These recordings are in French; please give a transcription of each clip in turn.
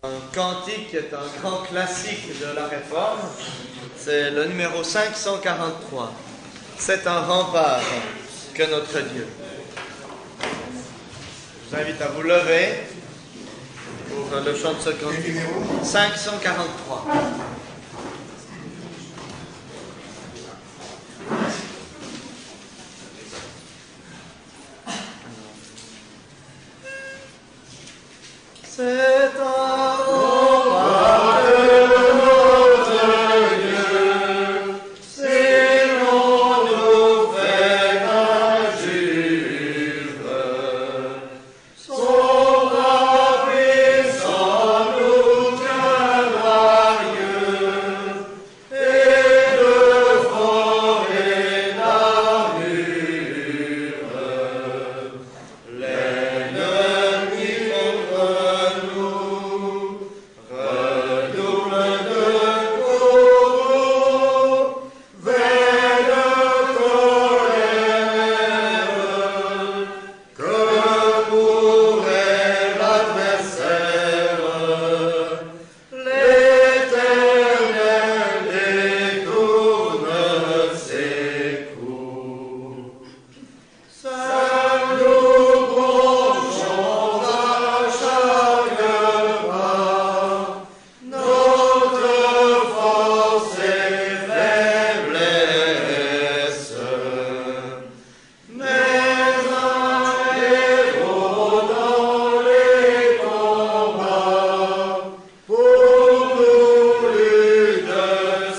Un cantique qui est un grand classique de la Réforme, c'est le numéro 543. C'est un rempart que notre Dieu. Je vous invite à vous lever pour le chant de ce cantique. 543. C'est un rempart de notre Dieu, si l'on nous fait injure. Son bras puissant nous tiendra lieu, et de fort et d'armure. L'ennemi contre nous redouble de courroux, veille de colère. Que pourrait l'adversaire? L'Éternel détourne ses coups. Seul nous bronchons à chaque pas, notre force et faiblesse. Mais un héros dans les combats, pour nous lutte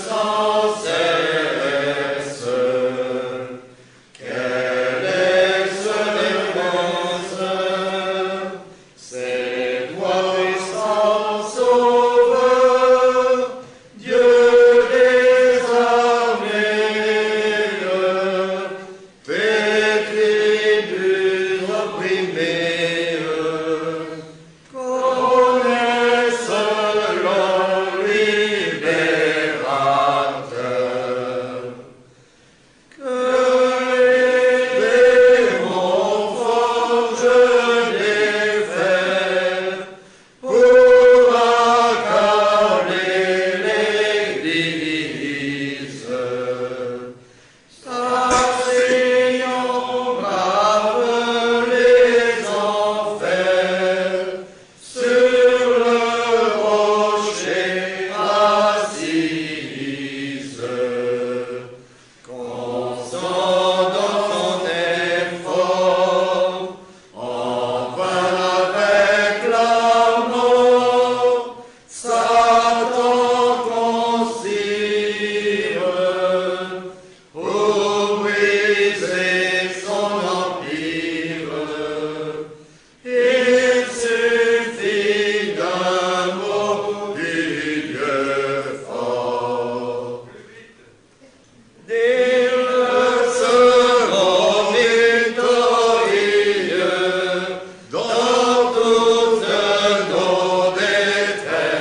sans cesse. Quelle est sa défense? C'est toi puissant sauveur, Dieu des armées, pétri du opprimé, connaisse l'homme libérateur. Que les démons forgent des fers pour accabler l'Église. Saint-Seigneur brave les enfers, sur le rocher assise. Constant dans ton effort, en vain avec la mort, Satan conspire pour briser son empire. Il suffit d'un mot du Dieu fort. Ils seront victorieux dans toutes nos détresses.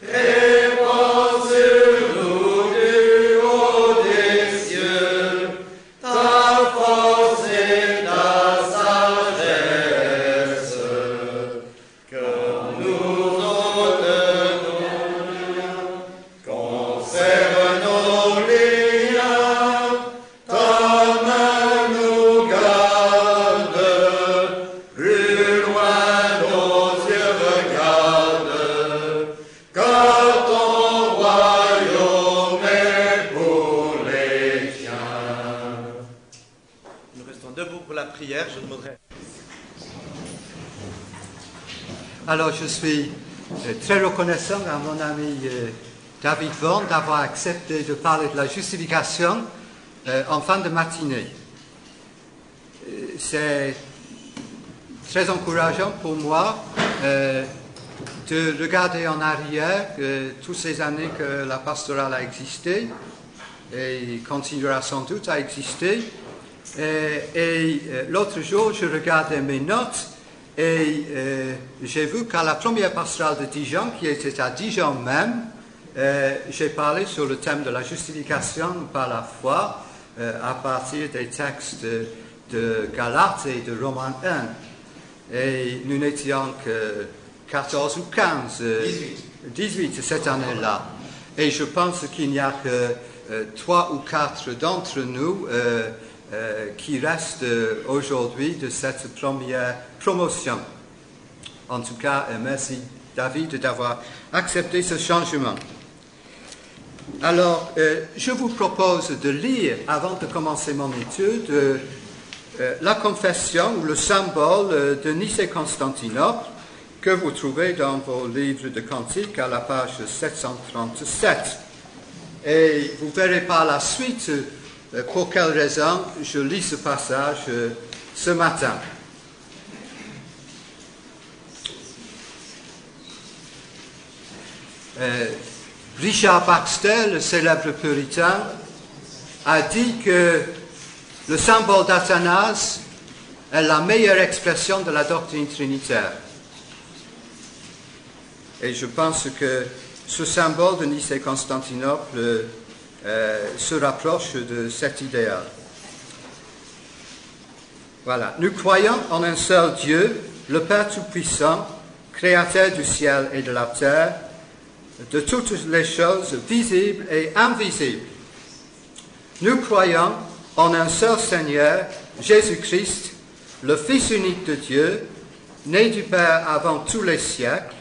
Répand sur nous du haut des cieux ta force et ta sagesse. Que nous conserve nos liens, ta main nous garde, plus loin nos yeux regardent, car ton royaume est pour les tiens. Nous restons debout pour la prière. Je demanderai. Alors, je suis très reconnaissant à mon ami David Vaughan d'avoir accepté de parler de la justification en fin de matinée. C'est très encourageant pour moi de regarder en arrière toutes ces années que la pastorale a existé et continuera sans doute à exister. L'autre jour, je regardais mes notes et j'ai vu qu'à la première pastorale de Dijon, qui était à Dijon même, j'ai parlé sur le thème de la justification par la foi à partir des textes de Galates et de Romains 1. et nous n'étions que 14 ou 15, 18 cette année-là. Et je pense qu'il n'y a que 3 ou 4 d'entre nous qui restent aujourd'hui de cette première promotion. En tout cas, merci David d'avoir accepté ce changement. Alors, je vous propose de lire, avant de commencer mon étude, la confession ou le symbole de Nicée-Constantinople que vous trouvez dans vos livres de cantiques à la page 737. Et vous verrez par la suite pour quelle raison je lis ce passage ce matin. Richard Baxter, le célèbre puritain, a dit que le symbole d'Athanase est la meilleure expression de la doctrine trinitaire. Et je pense que ce symbole de Nicée-Constantinople se rapproche de cet idéal. Voilà. Nous croyons en un seul Dieu, le Père Tout-Puissant, Créateur du ciel et de la terre, de toutes les choses visibles et invisibles. Nous croyons en un seul Seigneur, Jésus-Christ, le Fils unique de Dieu, né du Père avant tous les siècles,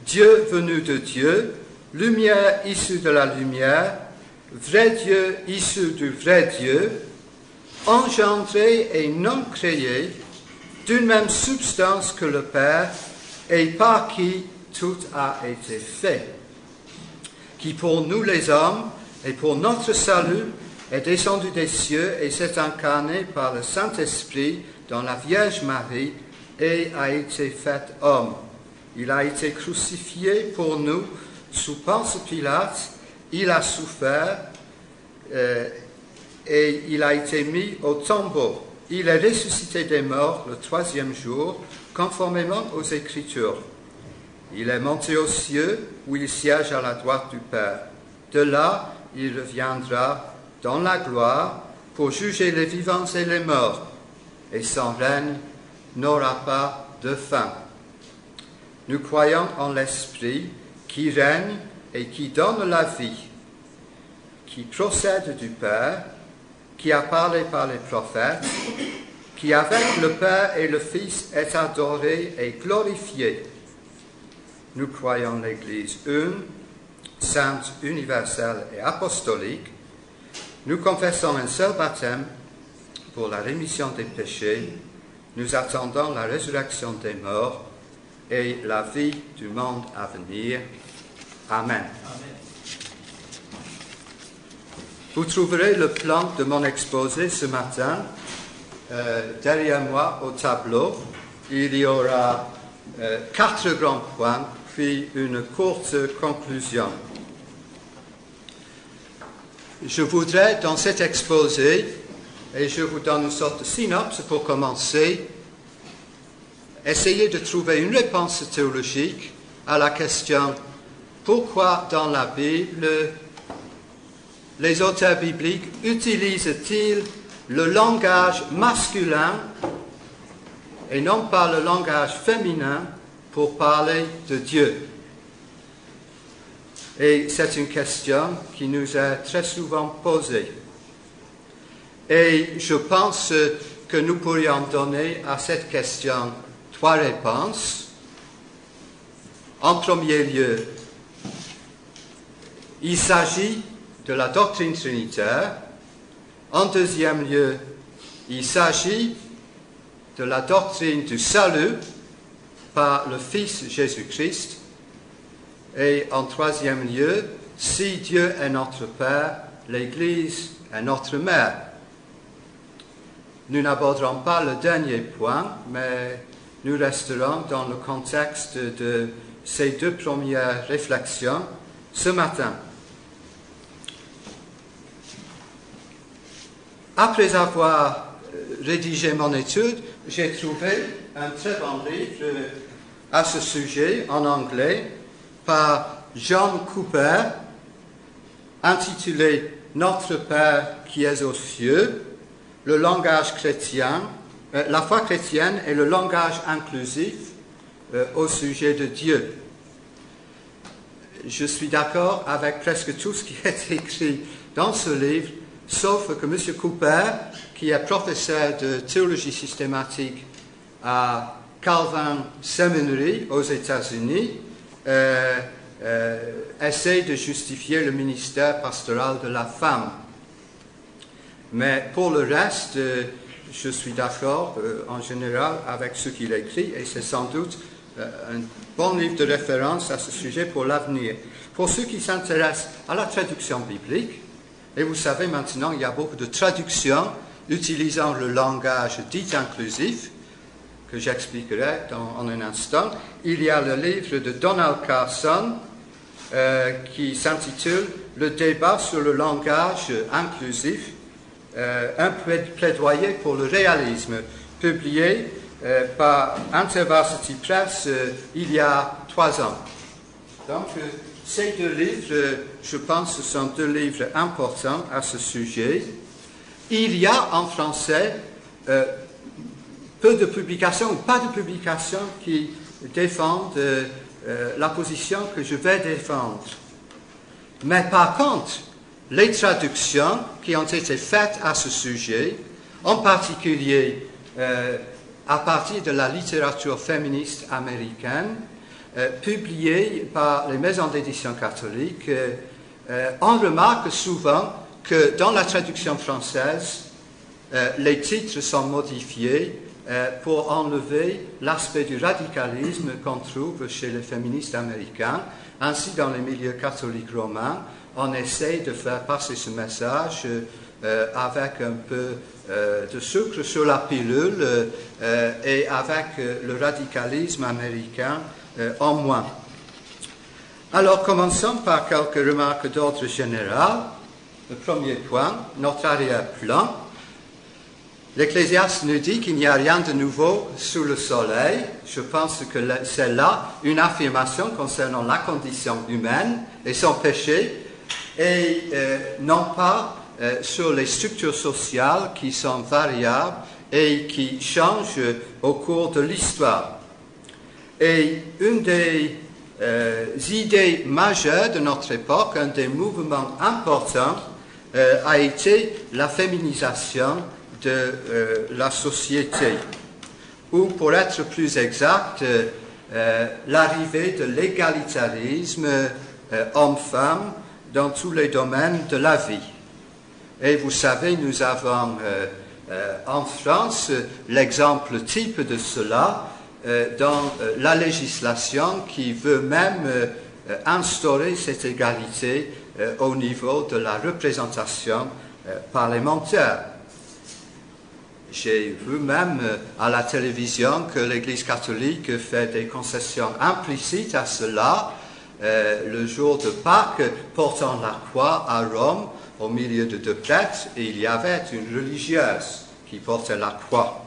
Dieu venu de Dieu, lumière issue de la lumière, vrai Dieu issu du vrai Dieu, engendré et non créé, d'une même substance que le Père, et par qui tout a été fait, qui pour nous les hommes et pour notre salut est descendu des cieux et s'est incarné par le Saint-Esprit dans la Vierge Marie et a été fait homme. Il a été crucifié pour nous sous Ponce Pilate, il a souffert et il a été mis au tombeau. Il est ressuscité des morts le 3e jour, conformément aux Écritures. Il est monté aux cieux, où il siège à la droite du Père. De là, il reviendra dans la gloire pour juger les vivants et les morts, et son règne n'aura pas de fin. Nous croyons en l'Esprit qui règne et qui donne la vie, qui procède du Père, qui a parlé par les prophètes, qui avec le Père et le Fils est adoré et glorifié. Nous croyons l'Église une, sainte, universelle et apostolique. Nous confessons un seul baptême pour la rémission des péchés. Nous attendons la résurrection des morts et la vie du monde à venir. Amen. Vous trouverez le plan de mon exposé ce matin derrière moi au tableau. Il y aura 4 grands points, puis une courte conclusion. Je voudrais, dans cet exposé, et je vous donne une sorte de synopsis pour commencer, essayer de trouver une réponse théologique à la question pourquoi dans la Bible les auteurs bibliques utilisent-ils le langage masculin et non pas le langage féminin pour parler de Dieu. Et c'est une question qui nous est très souvent posée. Et je pense que nous pourrions donner à cette question 3 réponses. En premier lieu, il s'agit de la doctrine trinitaire. En deuxième lieu, il s'agit de la doctrine du salut par le Fils Jésus-Christ. Et en troisième lieu, si Dieu est notre Père, l'Église est notre mère. Nous n'aborderons pas le dernier point, mais nous resterons dans le contexte de ces 2 premières réflexions ce matin. Après avoir rédigé mon étude, j'ai trouvé un très bon livre à ce sujet en anglais par John Cooper, intitulé « Notre Père qui es aux cieux, le langage chrétien, la foi chrétienne et le langage inclusif au sujet de Dieu. Je suis d'accord avec presque tout ce qui est écrit dans ce livre, sauf que M. Cooper, qui est professeur de théologie systématique à Calvin Seminary aux États-Unis, essaie de justifier le ministère pastoral de la femme. Mais pour le reste, je suis d'accord en général avec ce qu'il écrit et c'est sans doute un bon livre de référence à ce sujet pour l'avenir. Pour ceux qui s'intéressent à la traduction biblique, et vous savez maintenant, il y a beaucoup de traductions utilisant le langage dit inclusif, que j'expliquerai en un instant. Il y a le livre de Donald Carson qui s'intitule « Le débat sur le langage inclusif, un plaidoyer pour le réalisme », publié par InterVarsity Press il y a 3 ans. Donc, ces 2 livres, je pense, sont 2 livres importants à ce sujet. Il y a en français peu de publications ou pas de publications qui défendent la position que je vais défendre. Mais par contre, les traductions qui ont été faites à ce sujet, en particulier à partir de la littérature féministe américaine, publiée par les maisons d'édition catholiques, on remarque souvent que dans la traduction française, les titres sont modifiés pour enlever l'aspect du radicalisme qu'on trouve chez les féministes américains. Ainsi, dans les milieux catholiques romains, on essaie de faire passer ce message avec un peu de sucre sur la pilule et avec le radicalisme américain en moins. Alors, commençons par quelques remarques d'ordre général. Le premier point, notre arrière-plan. L'Ecclésiaste nous dit qu'il n'y a rien de nouveau sous le soleil. Je pense que c'est là une affirmation concernant la condition humaine et son péché, et non pas sur les structures sociales qui sont variables et qui changent au cours de l'histoire. Et une des idées majeures de notre époque, un des mouvements importants, a été la féminisation de la société, ou pour être plus exact, l'arrivée de l'égalitarisme homme-femme dans tous les domaines de la vie. Et vous savez, nous avons en France l'exemple type de cela dans la législation qui veut même instaurer cette égalité au niveau de la représentation parlementaire. J'ai vu même à la télévision que l'Église catholique fait des concessions implicites à cela. Le jour de Pâques, portant la croix à Rome, au milieu de 2 prêtres, et il y avait une religieuse qui portait la croix.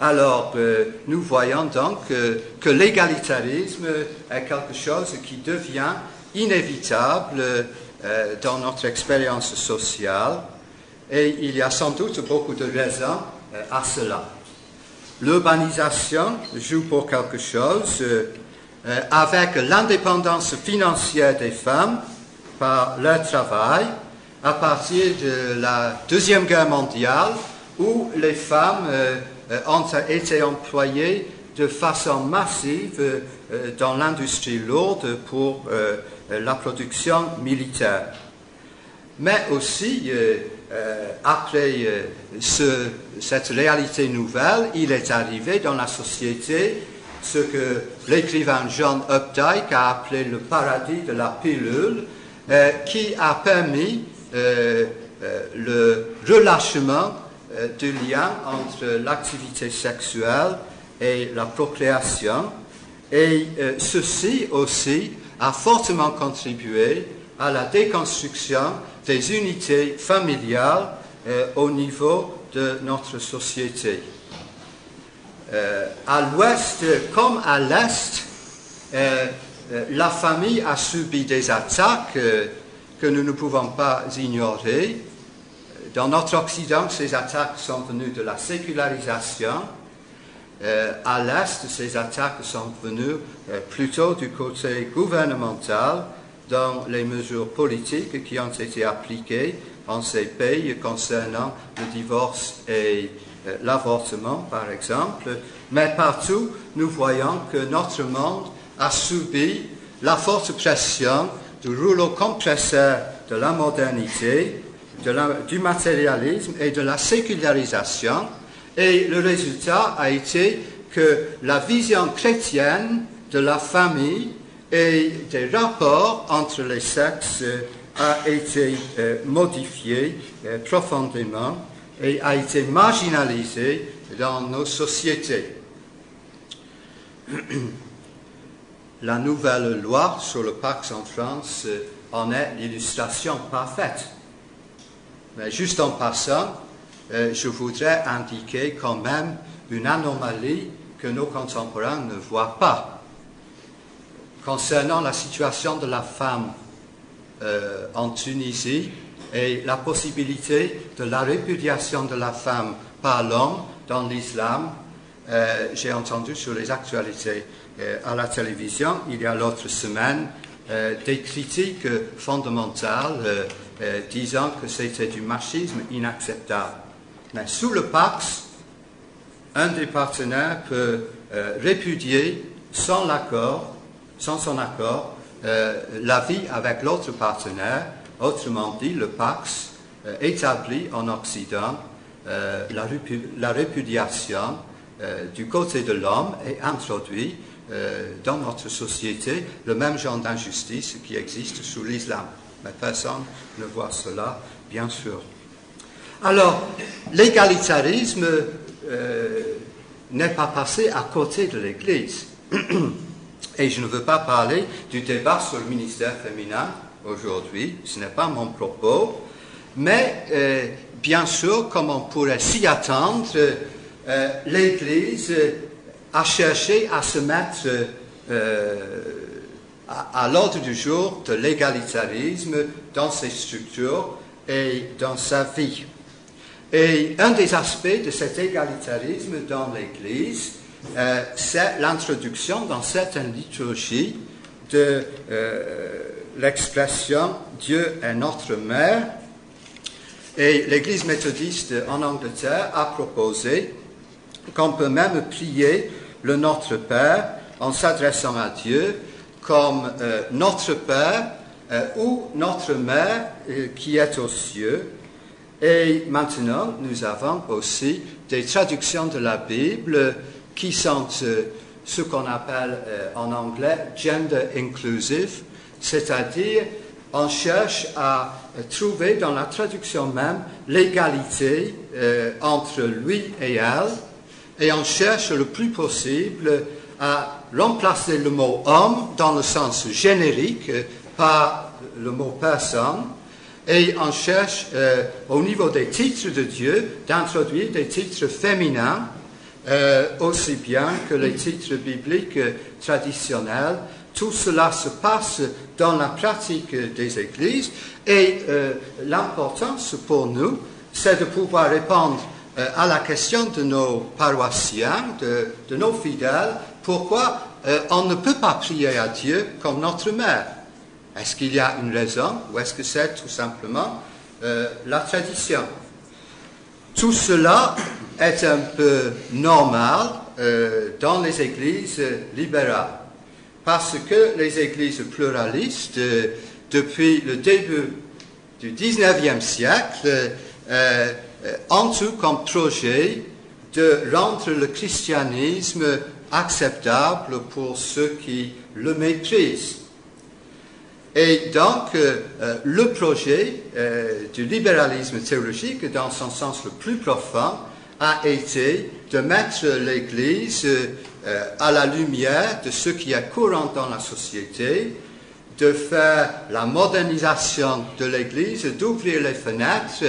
Alors, nous voyons donc que l'égalitarisme est quelque chose qui devient inévitable dans notre expérience sociale. Et il y a sans doute beaucoup de raisons à cela. L'urbanisation joue pour quelque chose avec l'indépendance financière des femmes par leur travail à partir de la Deuxième Guerre mondiale où les femmes ont été employées de façon massive dans l'industrie lourde pour la production militaire. Mais aussi, après cette réalité nouvelle, il est arrivé dans la société ce que l'écrivain John Updike a appelé le paradis de la pilule, qui a permis le relâchement du lien entre l'activité sexuelle et la procréation. Et ceci aussi a fortement contribué à la déconstruction des unités familiales au niveau de notre société. À l'ouest comme à l'est, la famille a subi des attaques que nous ne pouvons pas ignorer. dans notre Occident, ces attaques sont venues de la sécularisation. À l'Est, ces attaques sont venues plutôt du côté gouvernemental dans les mesures politiques qui ont été appliquées en ces pays concernant le divorce et l'avortement, par exemple. Mais partout, nous voyons que notre monde a subi la forte pression du rouleau compresseur de la modernité, du matérialisme et de la sécularisation. Et le résultat a été que la vision chrétienne de la famille et des rapports entre les sexes a été modifiée profondément et a été marginalisée dans nos sociétés. La nouvelle loi sur le Pax en France en est l'illustration parfaite. Mais juste en passant, je voudrais indiquer quand même une anomalie que nos contemporains ne voient pas. Concernant la situation de la femme en Tunisie et la possibilité de la répudiation de la femme par l'homme dans l'islam, j'ai entendu sur les actualités à la télévision, il y a l'autre semaine, des critiques fondamentales disant que c'était du machisme inacceptable. Mais sous le Pax, un des partenaires peut répudier sans son accord, la vie avec l'autre partenaire. Autrement dit, le Pax établit en Occident la répudiation du côté de l'homme et introduit dans notre société le même genre d'injustice qui existe sous l'islam. Mais personne ne voit cela, bien sûr. Alors, l'égalitarisme n'est pas passé à côté de l'Église. Et je ne veux pas parler du débat sur le ministère féminin aujourd'hui, ce n'est pas mon propos, mais bien sûr, comme on pourrait s'y attendre, l'Église a cherché à se mettre à l'ordre du jour de l'égalitarisme dans ses structures et dans sa vie. Et un des aspects de cet égalitarisme dans l'Église, c'est l'introduction dans certaines liturgies de l'expression « Dieu est notre mère ». Et l'Église méthodiste en Angleterre a proposé qu'on peut même prier le Notre Père en s'adressant à Dieu comme Notre Père ou Notre Mère qui est aux cieux. Et maintenant, nous avons aussi des traductions de la Bible qui sont ce qu'on appelle en anglais gender inclusive, c'est-à-dire on cherche à trouver dans la traduction même l'égalité entre lui et elle, et on cherche le plus possible à remplacer le mot homme dans le sens générique par le mot personne, et on cherche au niveau des titres de Dieu d'introduire des titres féminins aussi bien que les titres bibliques traditionnels. Tout cela se passe dans la pratique des églises et l'importance pour nous, c'est de pouvoir répondre à la question de nos paroissiens, de nos fidèles, pourquoi on ne peut pas prier à Dieu comme notre mère. Est-ce qu'il y a une raison ou est-ce que c'est tout simplement la tradition? Tout cela est un peu normal dans les églises libérales, parce que les églises pluralistes, depuis le début du XIXe siècle, ont eu comme projet de rendre le christianisme acceptable pour ceux qui le méprisent. Et donc, le projet du libéralisme théologique, dans son sens le plus profond, a été de mettre l'Église à la lumière de ce qui est courant dans la société, de faire la modernisation de l'Église, d'ouvrir les fenêtres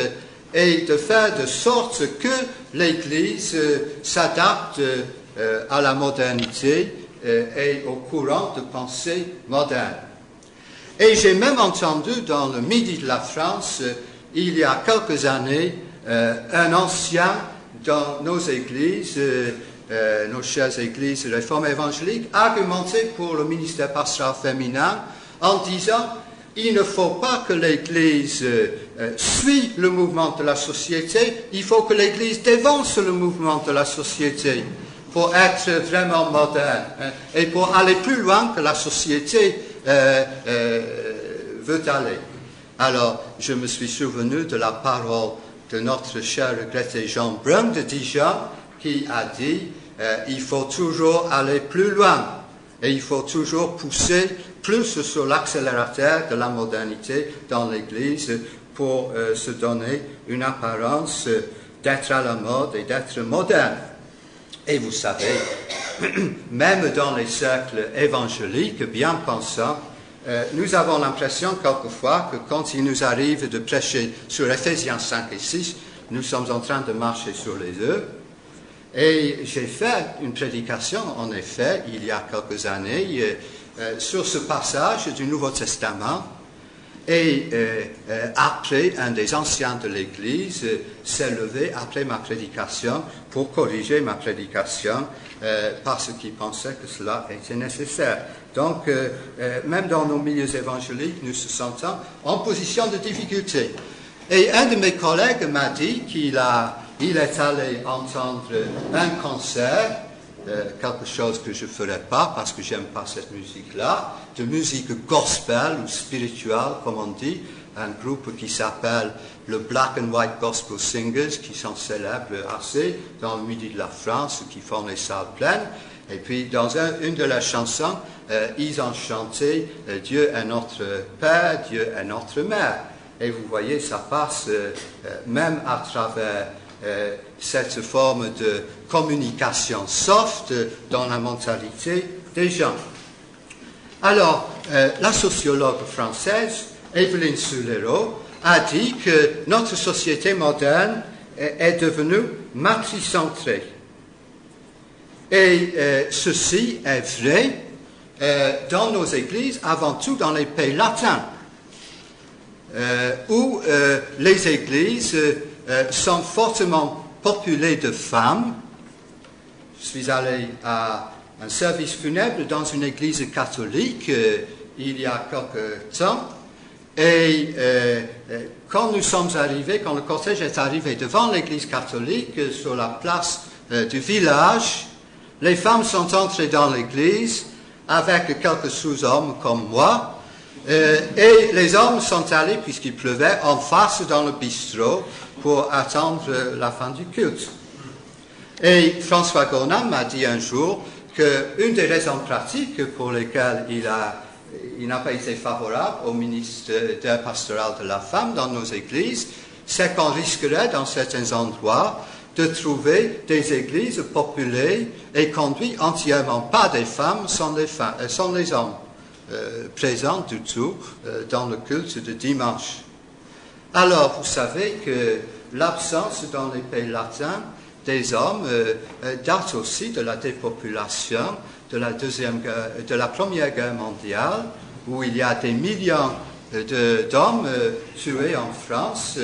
et de faire de sorte que l'Église s'adapte à la modernité et au courant de pensée moderne. Et j'ai même entendu dans le midi de la France il y a quelques années, un ancien dans nos églises, nos chères églises réformes évangéliques, argumentait pour le ministère pastoral féminin en disant il ne faut pas que l'Église suive le mouvement de la société, il faut que l'Église dévance le mouvement de la société pour être vraiment moderne et pour aller plus loin que la société veut aller. Alors, je me suis souvenu de la parole de notre cher regretté Jean Brun de Dijon qui a dit il faut toujours aller plus loin et il faut toujours pousser plus sur l'accélérateur de la modernité dans l'Église pour se donner une apparence d'être à la mode et d'être moderne. Et vous savez, même dans les cercles évangéliques bien pensants, nous avons l'impression quelquefois que quand il nous arrive de prêcher sur Ephésiens 5 et 6, nous sommes en train de marcher sur les œufs. Et j'ai fait une prédication, en effet, il y a quelques années, sur ce passage du Nouveau Testament. Et après, un des anciens de l'Église s'est levé après ma prédication pour corriger ma prédication parce qu'il pensait que cela était nécessaire. Donc, même dans nos milieux évangéliques, nous se sentons en position de difficulté. Et un de mes collègues m'a dit qu'il est allé entendre un concert, quelque chose que je ne ferai pas parce que j'aime pas cette musique-là, de musique gospel ou spirituelle, comme on dit, un groupe qui s'appelle le Black and White Gospel Singers, qui sont célèbres assez dans le midi de la France, qui font les salles pleines. Et puis, dans une de leurs chansons, ils ont chanté « Dieu est notre Père, Dieu est notre Mère ». Et vous voyez, ça passe même à travers cette forme de communication soft dans la mentalité des gens. Alors, la sociologue française, Evelyne Sulero, a dit que notre société moderne est devenue matricentrée. Et ceci est vrai dans nos églises, avant tout dans les pays latins, où les églises sont fortement peuplées de femmes. Je suis allé à un service funèbre dans une église catholique il y a quelque temps. Et quand nous sommes arrivés, quand le cortège est arrivé devant l'église catholique sur la place du village, les femmes sont entrées dans l'église avec quelques sous-hommes comme moi, et les hommes sont allés, puisqu'il pleuvait, en face dans le bistrot pour attendre la fin du culte. Et François Gonam m'a dit un jour qu'une des raisons pratiques pour lesquelles il n'a pas été favorable au ministère pastoral de la femme dans nos églises, c'est qu'on risquerait dans certains endroits de trouver des églises populées et conduites entièrement par des femmes sans les hommes présents du tout dans le culte de dimanche. Alors, vous savez que l'absence dans les pays latins des hommes date aussi de la dépopulation de la Première Guerre mondiale, où il y a des millions d'hommes tués en France.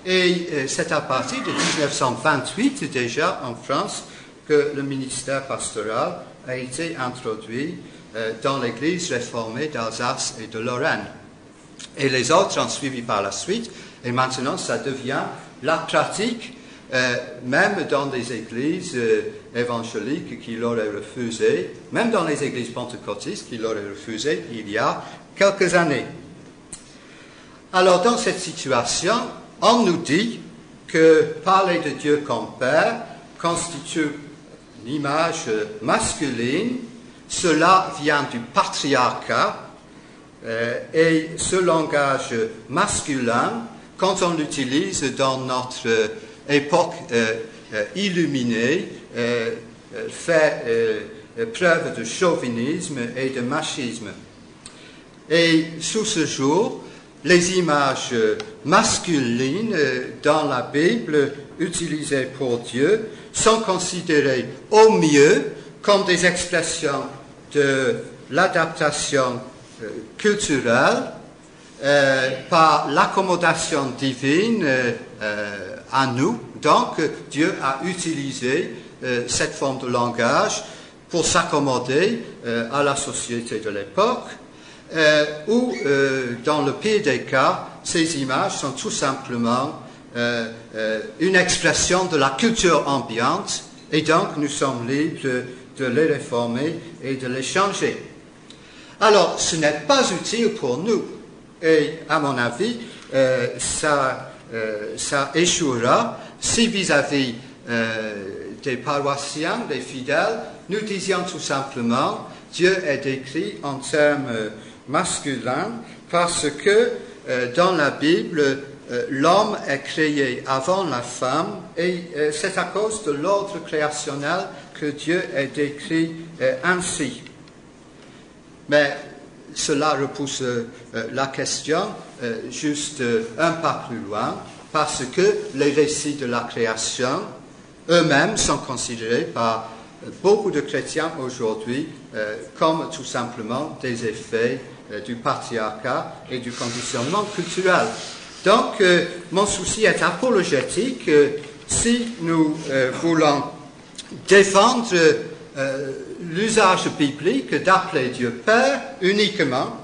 Et c'est à partir de 1928 déjà en France que le ministère pastoral a été introduit dans l'Église réformée d'Alsace et de Lorraine. Et les autres ont suivi par la suite, et maintenant ça devient la pratique, même dans des églises évangéliques qui l'auraient refusé, même dans les églises pentecôtistes qui l'auraient refusé il y a quelques années. Alors dans cette situation, on nous dit que parler de Dieu comme Père constitue une image masculine. Cela vient du patriarcat et ce langage masculin, quand on l'utilise dans notre époque illuminée, fait preuve de chauvinisme et de machisme. Et sous ce jour, les images masculines dans la Bible utilisées pour Dieu sont considérées au mieux comme des expressions de l'adaptation culturelle par l'accommodation divine à nous. Donc, Dieu a utilisé cette forme de langage pour s'accommoder à la société de l'époque, où, dans le pire des cas, ces images sont tout simplement une expression de la culture ambiante, et donc nous sommes libres de les réformer et de les changer. Alors, ce n'est pas utile pour nous, et à mon avis, ça échouera si vis-à-vis des paroissiens, des fidèles, nous disions tout simplement Dieu est décrit en termes masculins parce que dans la Bible, l'homme est créé avant la femme et c'est à cause de l'ordre créationnel que Dieu est décrit ainsi. Mais cela repousse la question juste un pas plus loin, parce que les récits de la création eux-mêmes sont considérés par beaucoup de chrétiens aujourd'hui comme tout simplement des effets du patriarcat et du conditionnement culturel. Donc, mon souci est apologétique. Si nous voulons défendre l'usage biblique d'appeler Dieu Père uniquement,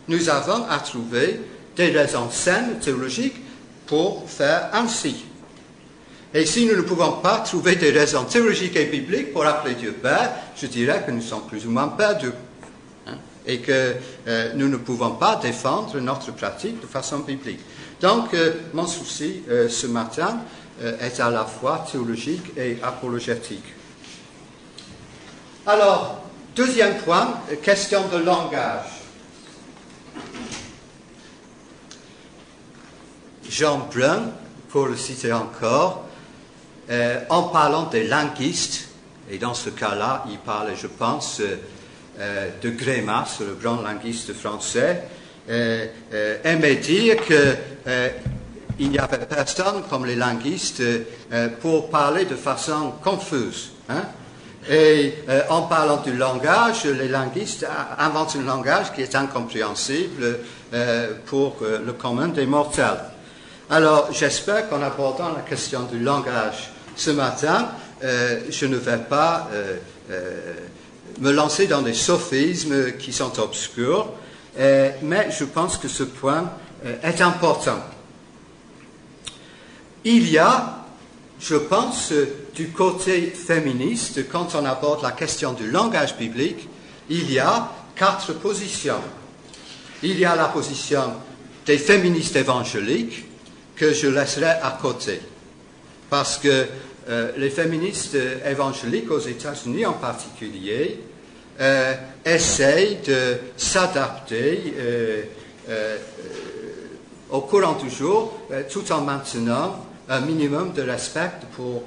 nous avons à trouver des raisons saines, théologiques, pour faire ainsi. Et si nous ne pouvons pas trouver des raisons théologiques et bibliques pour appeler Dieu Père, je dirais que nous sommes plus ou moins perdus. Et que nous ne pouvons pas défendre notre pratique de façon biblique. Donc, mon souci ce matin est à la fois théologique et apologétique. Alors, deuxième point, question de langage. Jean Brun, pour le citer encore, en parlant des linguistes, et dans ce cas-là, il parle, je pense, de Grémas, le grand linguiste français, aimait dire qu'il n'y avait personne comme les linguistes pour parler de façon confuse. Et en parlant du langage, les linguistes inventent un langage qui est incompréhensible pour le commun des mortels. Alors, j'espère qu'en abordant la question du langage ce matin, je ne vais pas me lancer dans des sophismes qui sont obscurs, mais je pense que ce point est important. Il y a, je pense, du côté féministe, quand on aborde la question du langage biblique, il y a 4 positions. Il y a la position des féministes évangéliques, que je laisserai à côté, parce que les féministes évangéliques aux États-Unis en particulier essayent de s'adapter au courant du jour tout en maintenant un minimum de respect pour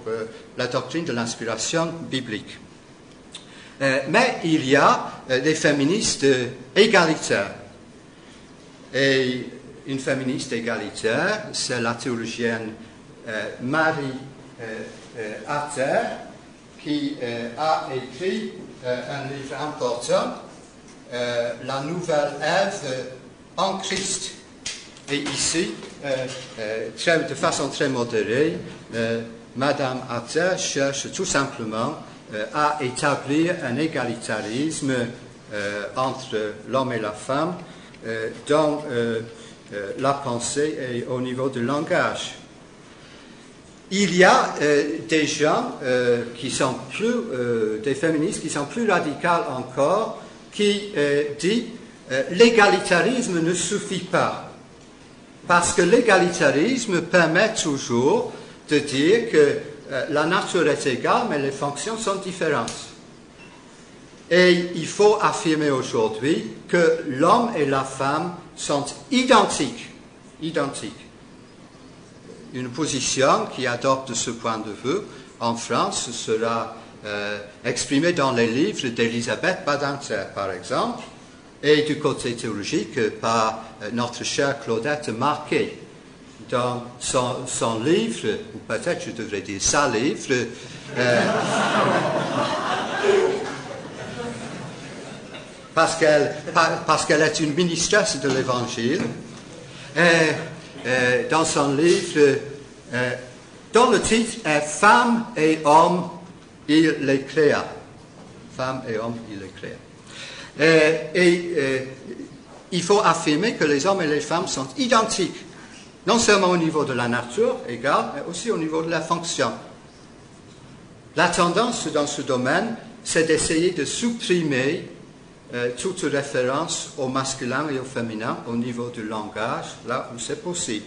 la doctrine de l'inspiration biblique. Mais il y a des féministes égalitaires. Et une féministe égalitaire, c'est la théologienne Marie Atter, qui a écrit un livre important, La Nouvelle Ève en Christ. Et ici, de façon très modérée, Madame Atter cherche tout simplement à établir un égalitarisme entre l'homme et la femme dans la pensée et au niveau du langage. Il y a des gens qui sont des féministes qui sont plus radicales encore, qui disent l'égalitarisme ne suffit pas, parce que l'égalitarisme permet toujours de dire que la nature est égale, mais les fonctions sont différentes. Et il faut affirmer aujourd'hui que l'homme et la femme sont identiques. Une position qui adopte ce point de vue en France sera exprimée dans les livres d'Elisabeth Badinter, par exemple, et du côté théologique par notre chère Claudette Marquet. Dans son livre, ou peut-être je devrais dire sa livre, parce qu'elle est une ministresse de l'Évangile. Dans son livre, dont le titre est « Femmes et hommes, il les créa ». Femmes et hommes, il les créa. Il faut affirmer que les hommes et les femmes sont identiques, non seulement au niveau de la nature égale, mais aussi au niveau de la fonction. La tendance dans ce domaine, c'est d'essayer de supprimer toute référence au masculin et au féminin au niveau du langage, là où c'est possible.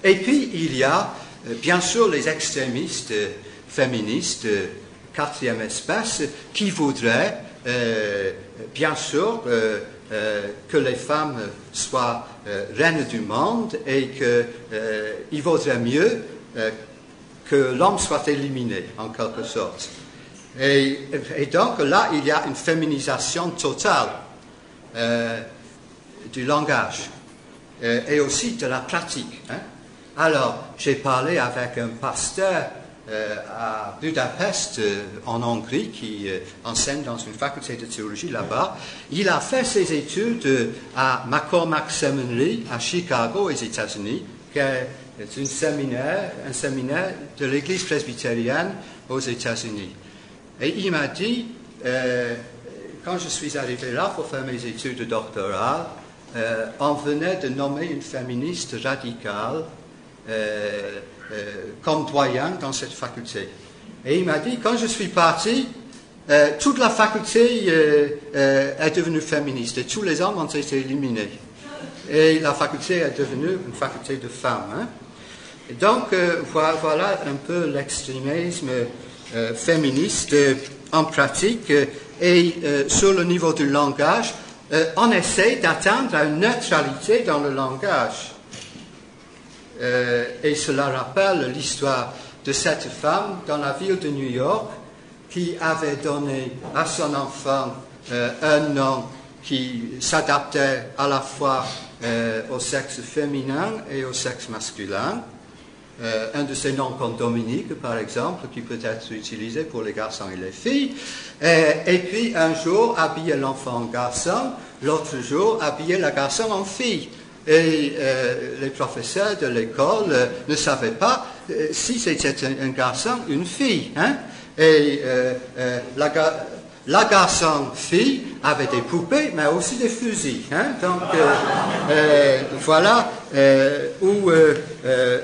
Et puis, il y a, bien sûr, les extrémistes féministes, quatrième espèce, qui voudraient, bien sûr, que les femmes soient reines du monde et qu'il vaudrait mieux que l'homme soit éliminé, en quelque sorte. Et donc, là, il y a une féminisation totale du langage et aussi de la pratique. Hein. Alors, j'ai parlé avec un pasteur à Budapest, en Hongrie, qui enseigne dans une faculté de théologie là-bas. Il a fait ses études à McCormack Seminary, à Chicago, aux États-Unis, qui est un séminaire de l'Église presbytérienne aux États-Unis. Et il m'a dit, quand je suis arrivé là pour faire mes études doctorales, on venait de nommer une féministe radicale comme doyen dans cette faculté. Et il m'a dit, quand je suis parti, toute la faculté est devenue féministe et tous les hommes ont été éliminés. Et la faculté est devenue une faculté de femmes. Hein. Et donc, voilà un peu l'extrémisme féministe en pratique. Et sur le niveau du langage, on essaie d'atteindre une neutralité dans le langage. Et cela rappelle l'histoire de cette femme dans la ville de New York qui avait donné à son enfant un nom qui s'adaptait à la fois au sexe féminin et au sexe masculin. Un de ces noms comme Dominique, par exemple, qui peut être utilisé pour les garçons et les filles. Et puis un jour, habiller l'enfant en garçon, l'autre jour, habiller la garçon en fille. Et les professeurs de l'école ne savaient pas si c'était un garçon ou une fille. Hein? Et la garçon-fille avait des poupées, mais aussi des fusils. Hein? Donc, voilà où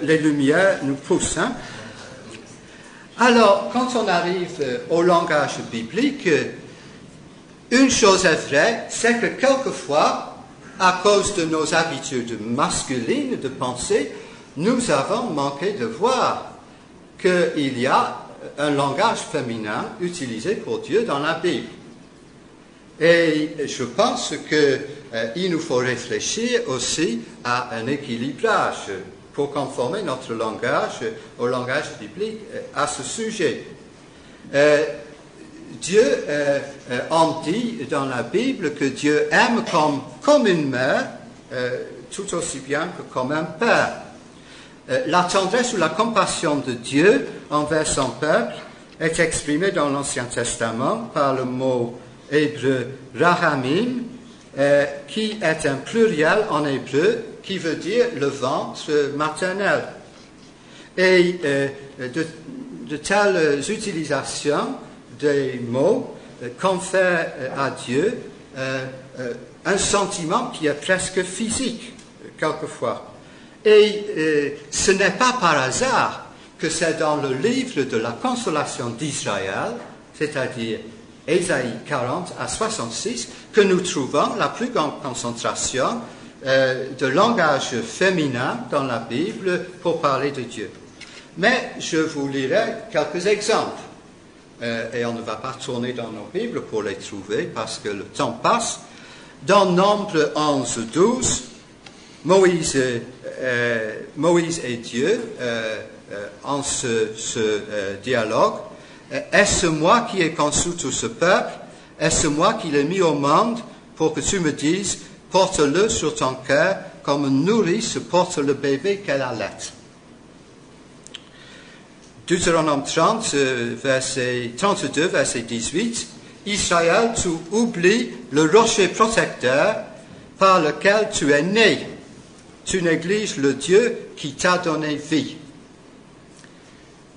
les lumières nous poussent. Hein? Alors, quand on arrive au langage biblique, une chose est vraie, c'est que quelquefois, à cause de nos habitudes masculines de penser, nous avons manqué de voir qu'il y a un langage féminin utilisé pour Dieu dans la Bible. Et je pense qu'il nous faut réfléchir aussi à un équilibrage pour conformer notre langage au langage biblique à ce sujet. Dieu en dit dans la Bible que Dieu aime comme une mère, tout aussi bien que comme un père. La tendresse ou la compassion de Dieu envers son peuple est exprimée dans l'Ancien Testament par le mot hébreu rahamim, qui est un pluriel en hébreu qui veut dire le ventre maternel. Et de telles utilisations des mots confèrent à Dieu un sentiment qui est presque physique, quelquefois. Et ce n'est pas par hasard que c'est dans le livre de la consolation d'Israël, c'est-à-dire Ésaïe 40 à 66, que nous trouvons la plus grande concentration de langage féminin dans la Bible pour parler de Dieu. Mais je vous lirai quelques exemples. Et on ne va pas tourner dans nos Bibles pour les trouver parce que le temps passe. Dans Nombre 11, 12, Moïse et Dieu en ce dialogue. Est-ce moi qui ai conçu tout ce peuple? Est-ce moi qui l'ai mis au monde pour que tu me dises, porte-le sur ton cœur comme une nourrice porte le bébé qu'elle allait? Deutéronome 32, verset 18, Israël, tu oublies le rocher protecteur par lequel tu es né. Tu négliges le Dieu qui t'a donné vie.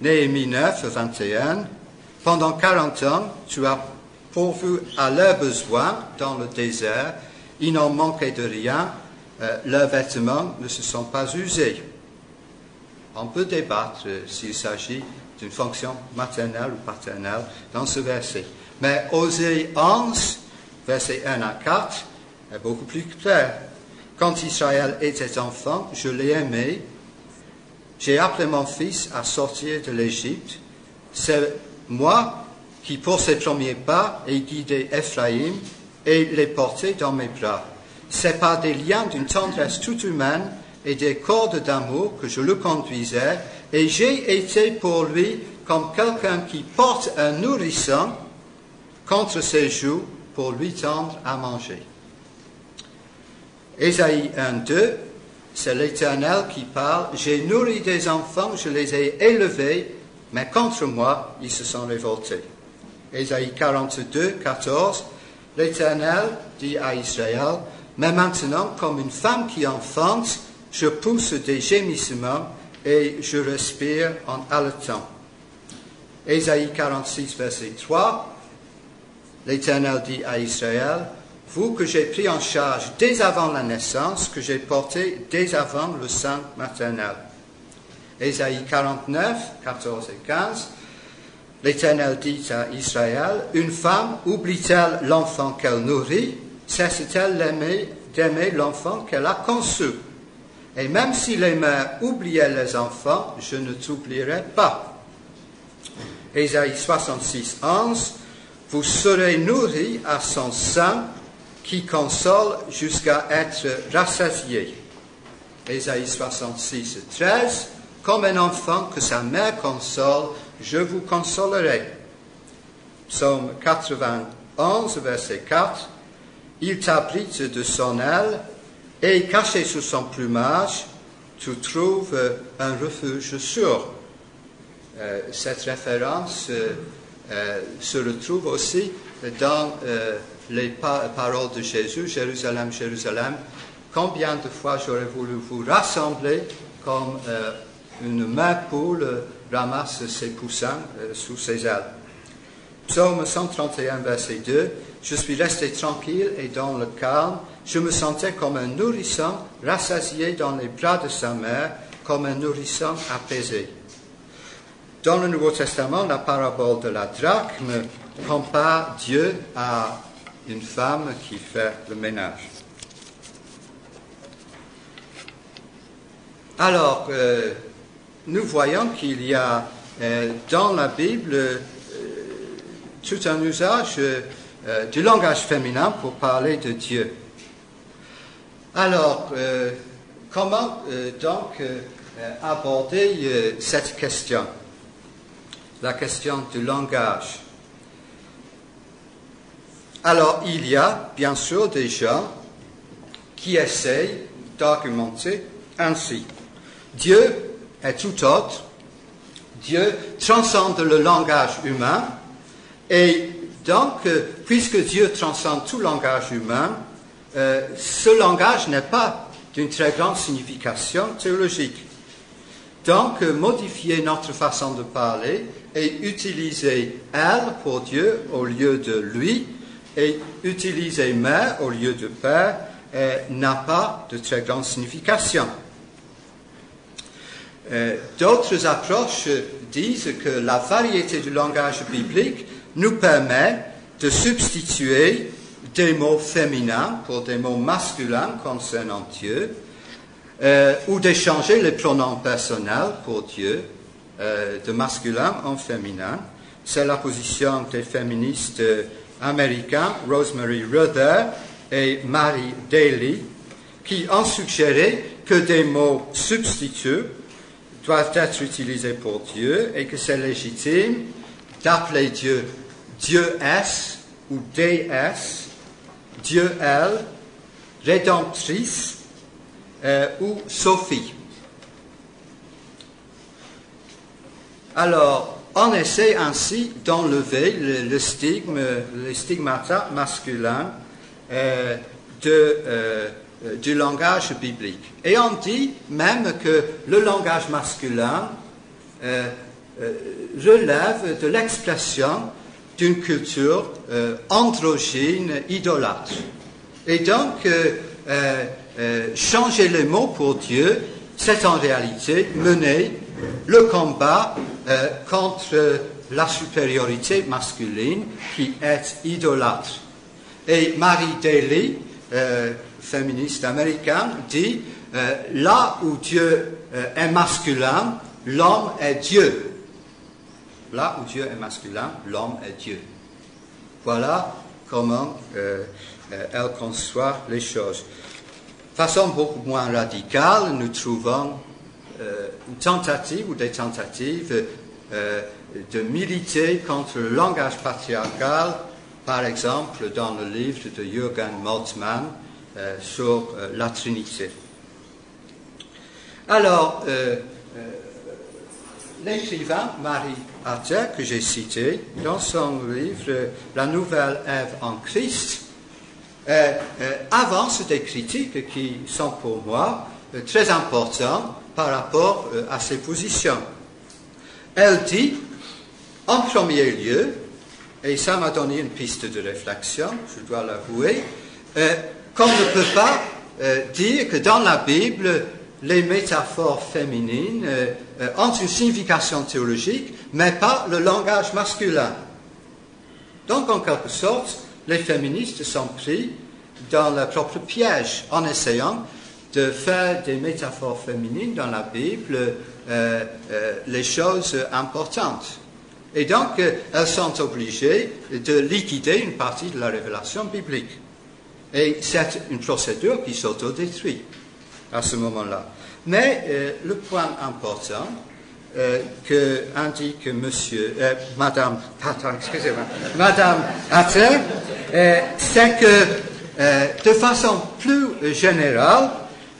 Néhémie 9, 21. Pendant 40 ans, tu as pourvu à leurs besoins dans le désert. Ils n'ont manqué de rien. Leurs vêtements ne se sont pas usés. On peut débattre s'il s'agit d'une fonction maternelle ou paternelle dans ce verset. Mais Osée 11, versets 1 à 4, est beaucoup plus clair. Quand Israël était enfant, je l'ai aimé. J'ai appelé mon fils à sortir de l'Égypte. C'est moi qui, pour ses premiers pas, ai guidé Ephraïm et l'ai porté dans mes bras. C'est par des liens d'une tendresse toute humaine et des cordes d'amour que je le conduisais, et j'ai été pour lui comme quelqu'un qui porte un nourrisson contre ses joues pour lui tendre à manger. Ésaïe 1:2, c'est l'Éternel qui parle. J'ai nourri des enfants, je les ai élevés, mais contre moi, ils se sont révoltés. Ésaïe 42:14, l'Éternel dit à Israël, mais maintenant, comme une femme qui enfante, je pousse des gémissements et je respire en haletant. Ésaïe 46, verset 3, l'Éternel dit à Israël, vous que j'ai pris en charge dès avant la naissance, que j'ai porté dès avant le sein maternel. Ésaïe 49, 14 et 15, l'Éternel dit à Israël, une femme oublie-t-elle l'enfant qu'elle nourrit, cesse-t-elle d'aimer l'enfant qu'elle a conçu? Et même si les mères oubliaient les enfants, je ne t'oublierai pas. Ésaïe 66, 11, vous serez nourris à son sein qui console jusqu'à être rassasié. Ésaïe 66, 13, comme un enfant que sa mère console, je vous consolerai. Psaume 91, verset 4, il t'abrite de son aile et caché sous son plumage, tu trouves un refuge sûr. Cette référence se retrouve aussi dans les paroles de Jésus, Jérusalem, Jérusalem, combien de fois j'aurais voulu vous rassembler comme une mère poule ramasse ses poussins sous ses ailes. Psaume 131, verset 2, je suis resté tranquille et dans le calme, je me sentais comme un nourrisson rassasié dans les bras de sa mère, comme un nourrisson apaisé. Dans le Nouveau Testament, la parabole de la drachme compare Dieu à une femme qui fait le ménage. Alors, nous voyons qu'il y a dans la Bible tout un usage du langage féminin pour parler de Dieu. Alors, comment donc aborder cette question, la question du langage? Alors, il y a bien sûr des gens qui essayent d'argumenter ainsi. Dieu est tout autre. Dieu transcende le langage humain. Et donc, puisque Dieu transcende tout langage humain, ce langage n'est pas d'une très grande signification théologique. Donc, modifier notre façon de parler et utiliser « elle » pour Dieu au lieu de « lui » et utiliser « mère » au lieu de « père » n'a pas de très grande signification. D'autres approches disent que la variété du langage biblique nous permet de substituer des mots féminins pour des mots masculins concernant Dieu, ou d'échanger les pronoms personnels pour Dieu, de masculin en féminin. C'est la position des féministes américains Rosemary Ruther et Mary Daly, qui ont suggéré que des mots substituts doivent être utilisés pour Dieu et que c'est légitime d'appeler Dieu Dieu est ou déesse, Dieu elle, rédemptrice ou Sophie. Alors, on essaie ainsi d'enlever le stigme, les stigmata masculins du langage biblique. Et on dit même que le langage masculin relève de l'expression d'une culture androgyne, idolâtre. Et donc, changer les mots pour Dieu, c'est en réalité mener le combat contre la supériorité masculine qui est idolâtre. Et Mary Daly, féministe américaine, dit là où Dieu est masculin, l'homme est Dieu. Là où Dieu est masculin, l'homme est Dieu. Voilà comment elle conçoit les choses. De façon beaucoup moins radicale, nous trouvons une tentative ou des tentatives de militer contre le langage patriarcal, par exemple dans le livre de Jürgen Moltmann sur la Trinité. Alors, l'écrivain Marie Atter, que j'ai cité, dans son livre La Nouvelle Ève en Christ, avance des critiques qui sont pour moi très importantes par rapport à ses positions. Elle dit, en premier lieu, et ça m'a donné une piste de réflexion, je dois l'avouer, qu'on ne peut pas dire que dans la Bible, les métaphores féminines ont une signification théologique, mais pas le langage masculin. Donc, en quelque sorte, les féministes sont pris dans leur propre piège en essayant de faire des métaphores féminines dans la Bible les choses importantes. Et donc, elles sont obligées de liquider une partie de la révélation biblique. Et c'est une procédure qui s'autodétruit à ce moment-là. Mais le point important que indique Madame Atter, c'est que de façon plus générale,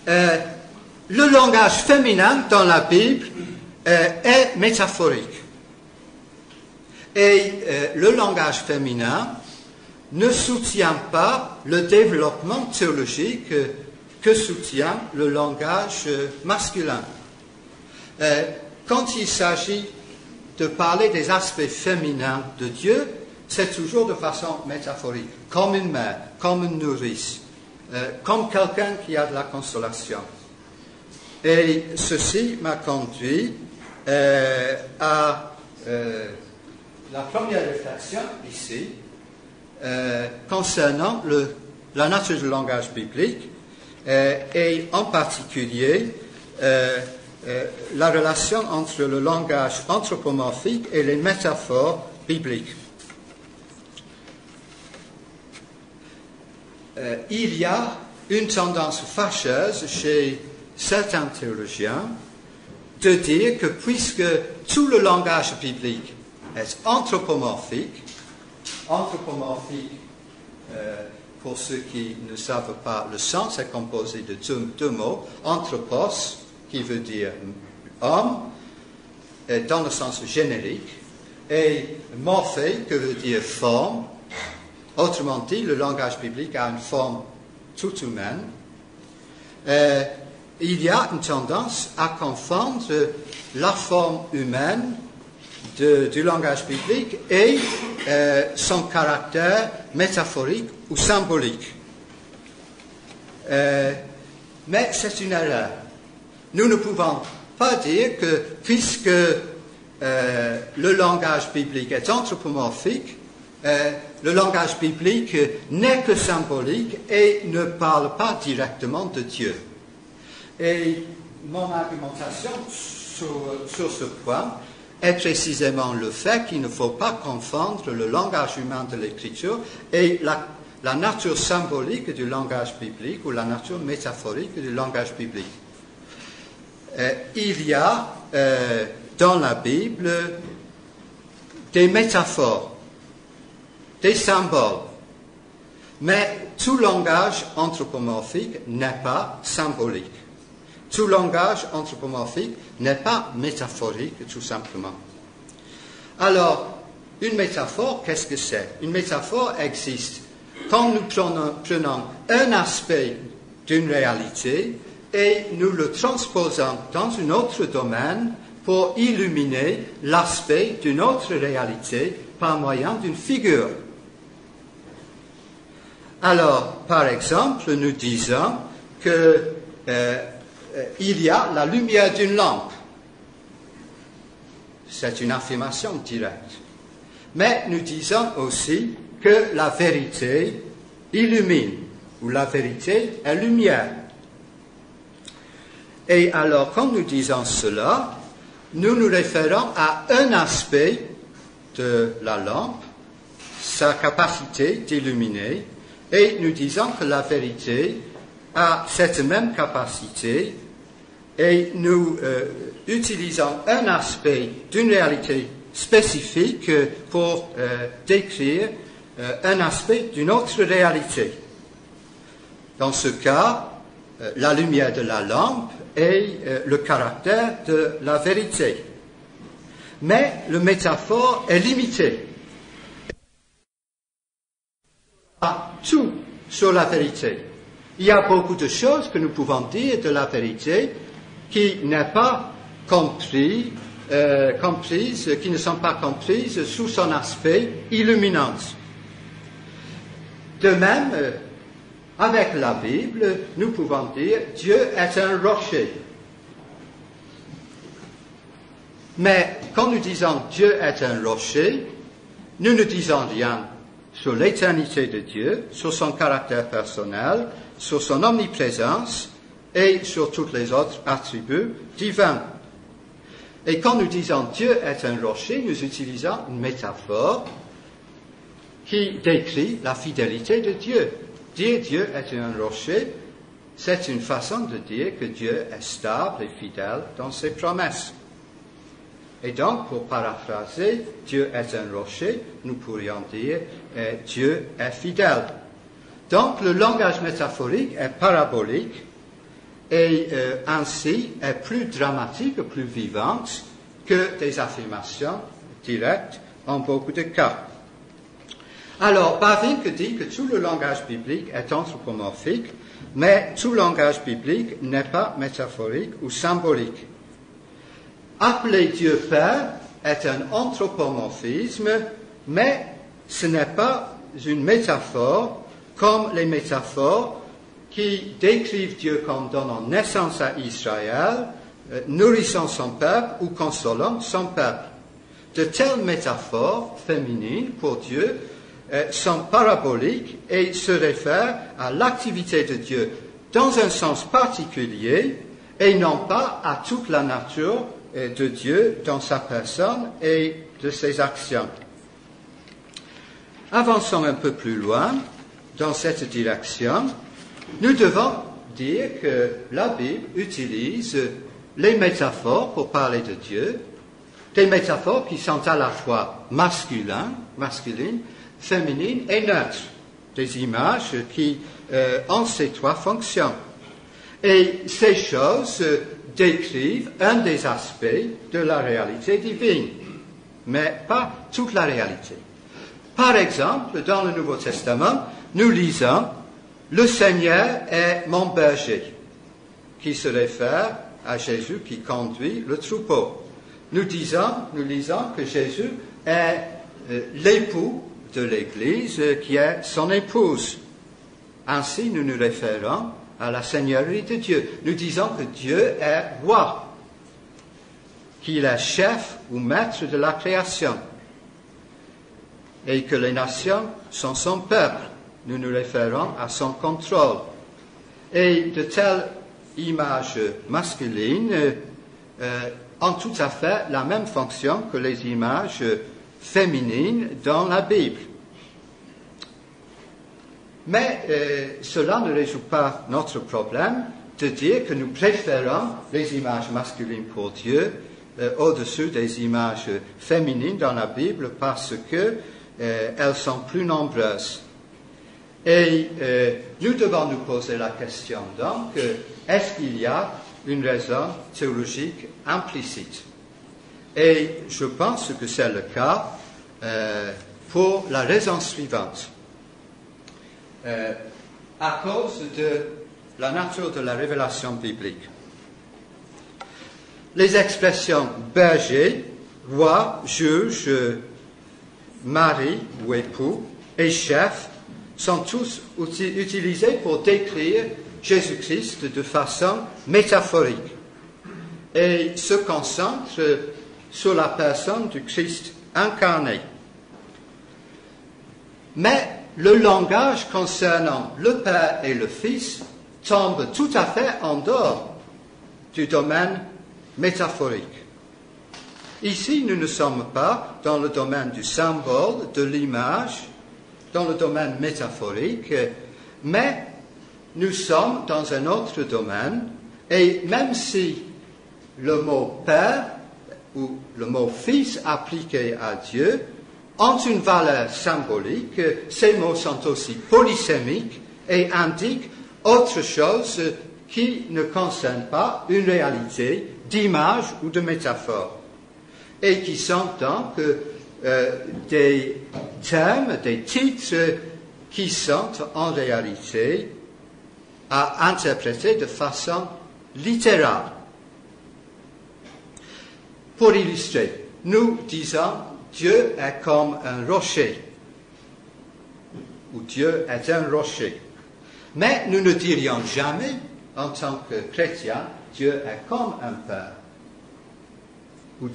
le langage féminin dans la Bible est métaphorique. Et le langage féminin ne soutient pas le développement théologique que soutient le langage masculin. Quand il s'agit de parler des aspects féminins de Dieu, c'est toujours de façon métaphorique, comme une mère, comme une nourrice, comme quelqu'un qui a de la consolation. Et ceci m'a conduit à la première réflexion ici, concernant la nature du langage biblique, et en particulier la relation entre le langage anthropomorphique et les métaphores bibliques. Il y a une tendance fâcheuse chez certains théologiens de dire que puisque tout le langage biblique est anthropomorphique, pour ceux qui ne savent pas le sens, est composé de deux mots, anthropos, qui veut dire homme, dans le sens générique, et morphé, qui veut dire forme. Autrement dit, le langage biblique a une forme tout humaine. Il y a une tendance à confondre la forme humaine du langage biblique et son caractère métaphorique ou symbolique. Mais c'est une erreur. Nous ne pouvons pas dire que puisque le langage biblique est anthropomorphique, le langage biblique n'est que symbolique et ne parle pas directement de Dieu. Et mon argumentation sur ce point est précisément le fait qu'il ne faut pas confondre le langage humain de l'Écriture et la nature symbolique du langage biblique ou la nature métaphorique du langage biblique. Il y a dans la Bible des métaphores, des symboles, mais tout langage anthropomorphique n'est pas symbolique. Tout langage anthropomorphique n'est pas métaphorique, tout simplement. Alors, une métaphore, qu'est-ce que c'est? Une métaphore existe quand nous prenons un aspect d'une réalité et nous le transposons dans un autre domaine pour illuminer l'aspect d'une autre réalité par moyen d'une figure. Alors, par exemple, nous disons que il y a la lumière d'une lampe. C'est une affirmation directe. Mais nous disons aussi que la vérité illumine, ou la vérité est lumière. Et alors, quand nous disons cela, nous nous référons à un aspect de la lampe, sa capacité d'illuminer, et nous disons que la vérité a cette même capacité, et nous utilisons un aspect d'une réalité spécifique pour décrire un aspect d'une autre réalité. Dans ce cas, la lumière de la lampe est le caractère de la vérité. Mais le métaphore est limité à tout sur la vérité. Il y a beaucoup de choses que nous pouvons dire de la vérité qui n'est pas comprises, qui ne sont pas comprises sous son aspect illuminant. De même, avec la Bible, nous pouvons dire Dieu est un rocher. Mais quand nous disons Dieu est un rocher, nous ne disons rien sur l'éternité de Dieu, sur son caractère personnel, sur son omniprésence et sur tous les autres attributs divins. Et quand nous disons Dieu est un rocher, nous utilisons une métaphore qui décrit la fidélité de Dieu. Dire Dieu est un rocher, c'est une façon de dire que Dieu est stable et fidèle dans ses promesses. Et donc, pour paraphraser, Dieu est un rocher, nous pourrions dire Dieu est fidèle. Donc, le langage métaphorique est parabolique et ainsi est plus dramatique, plus vivante que des affirmations directes en beaucoup de cas. Alors, Bavinck dit que tout le langage biblique est anthropomorphique, mais tout langage biblique n'est pas métaphorique ou symbolique. Appeler Dieu Père est un anthropomorphisme, mais ce n'est pas une métaphore comme les métaphores qui décrivent Dieu comme donnant naissance à Israël, nourrissant son peuple ou consolant son peuple. De telles métaphores féminines pour Dieu sont paraboliques et se réfèrent à l'activité de Dieu dans un sens particulier et non pas à toute la nature de Dieu dans sa personne et de ses actions. Avançons un peu plus loin dans cette direction. Nous devons dire que la Bible utilise les métaphores pour parler de Dieu, des métaphores qui sont à la fois masculines, féminines et neutres, des images qui ont ces trois fonctions. Et ces choses décrivent un des aspects de la réalité divine, mais pas toute la réalité. Par exemple, dans le Nouveau Testament, nous lisons « Le Seigneur est mon berger », qui se réfère à Jésus qui conduit le troupeau. Nous lisons que Jésus est l'époux de l'Église, qui est son épouse. Ainsi, nous nous référons à la Seigneurie de Dieu. Nous disons que Dieu est roi, qu'il est chef ou maître de la création, et que les nations sont son peuple. Nous nous référons à son contrôle. Et de telles images masculines ont tout à fait la même fonction que les images féminines dans la Bible. Mais cela ne résout pas notre problème de dire que nous préférons les images masculines pour Dieu au-dessus des images féminines dans la Bible parce que elles sont plus nombreuses. Et nous devons nous poser la question donc, est-ce qu'il y a une raison théologique implicite? Et je pense que c'est le cas pour la raison suivante. À cause de la nature de la révélation biblique. Les expressions berger, roi, juge, mari ou époux et chef sont tous utilisés pour décrire Jésus-Christ de façon métaphorique et se concentrent sur la personne du Christ incarné. Mais le langage concernant le Père et le Fils tombe tout à fait en dehors du domaine métaphorique. Ici, nous ne sommes pas dans le domaine du symbole, de l'image, dans le domaine métaphorique, mais nous sommes dans un autre domaine, et même si le mot Père ou le mot Fils appliqué à Dieu ont une valeur symbolique, ces mots sont aussi polysémiques et indiquent autre chose qui ne concerne pas une réalité d'image ou de métaphore, et qui sont donc des termes, des titres qui sont en réalité à interpréter de façon littérale. Pour illustrer, nous disons Dieu est comme un rocher, ou Dieu est un rocher. Mais nous ne dirions jamais, en tant que chrétiens, Dieu est comme un Père, ou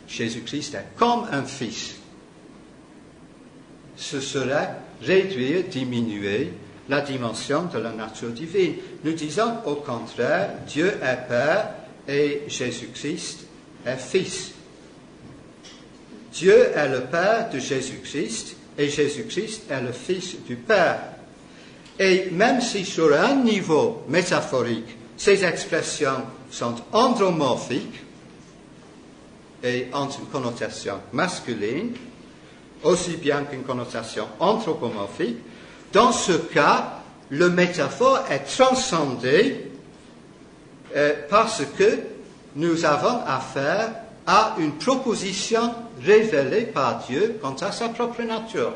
Jésus-Christ est comme un Fils. Ce serait réduire, diminuer la dimension de la nature divine. Nous disons au contraire, Dieu est Père et Jésus-Christ est Fils. Dieu est le Père de Jésus-Christ et Jésus-Christ est le Fils du Père. Et même si sur un niveau métaphorique, ces expressions sont andromorphiques et ont une connotation masculine, aussi bien qu'une connotation anthropomorphique, dans ce cas, le métaphore est transcendé parce que nous avons affaire à une proposition révélée par Dieu quant à sa propre nature.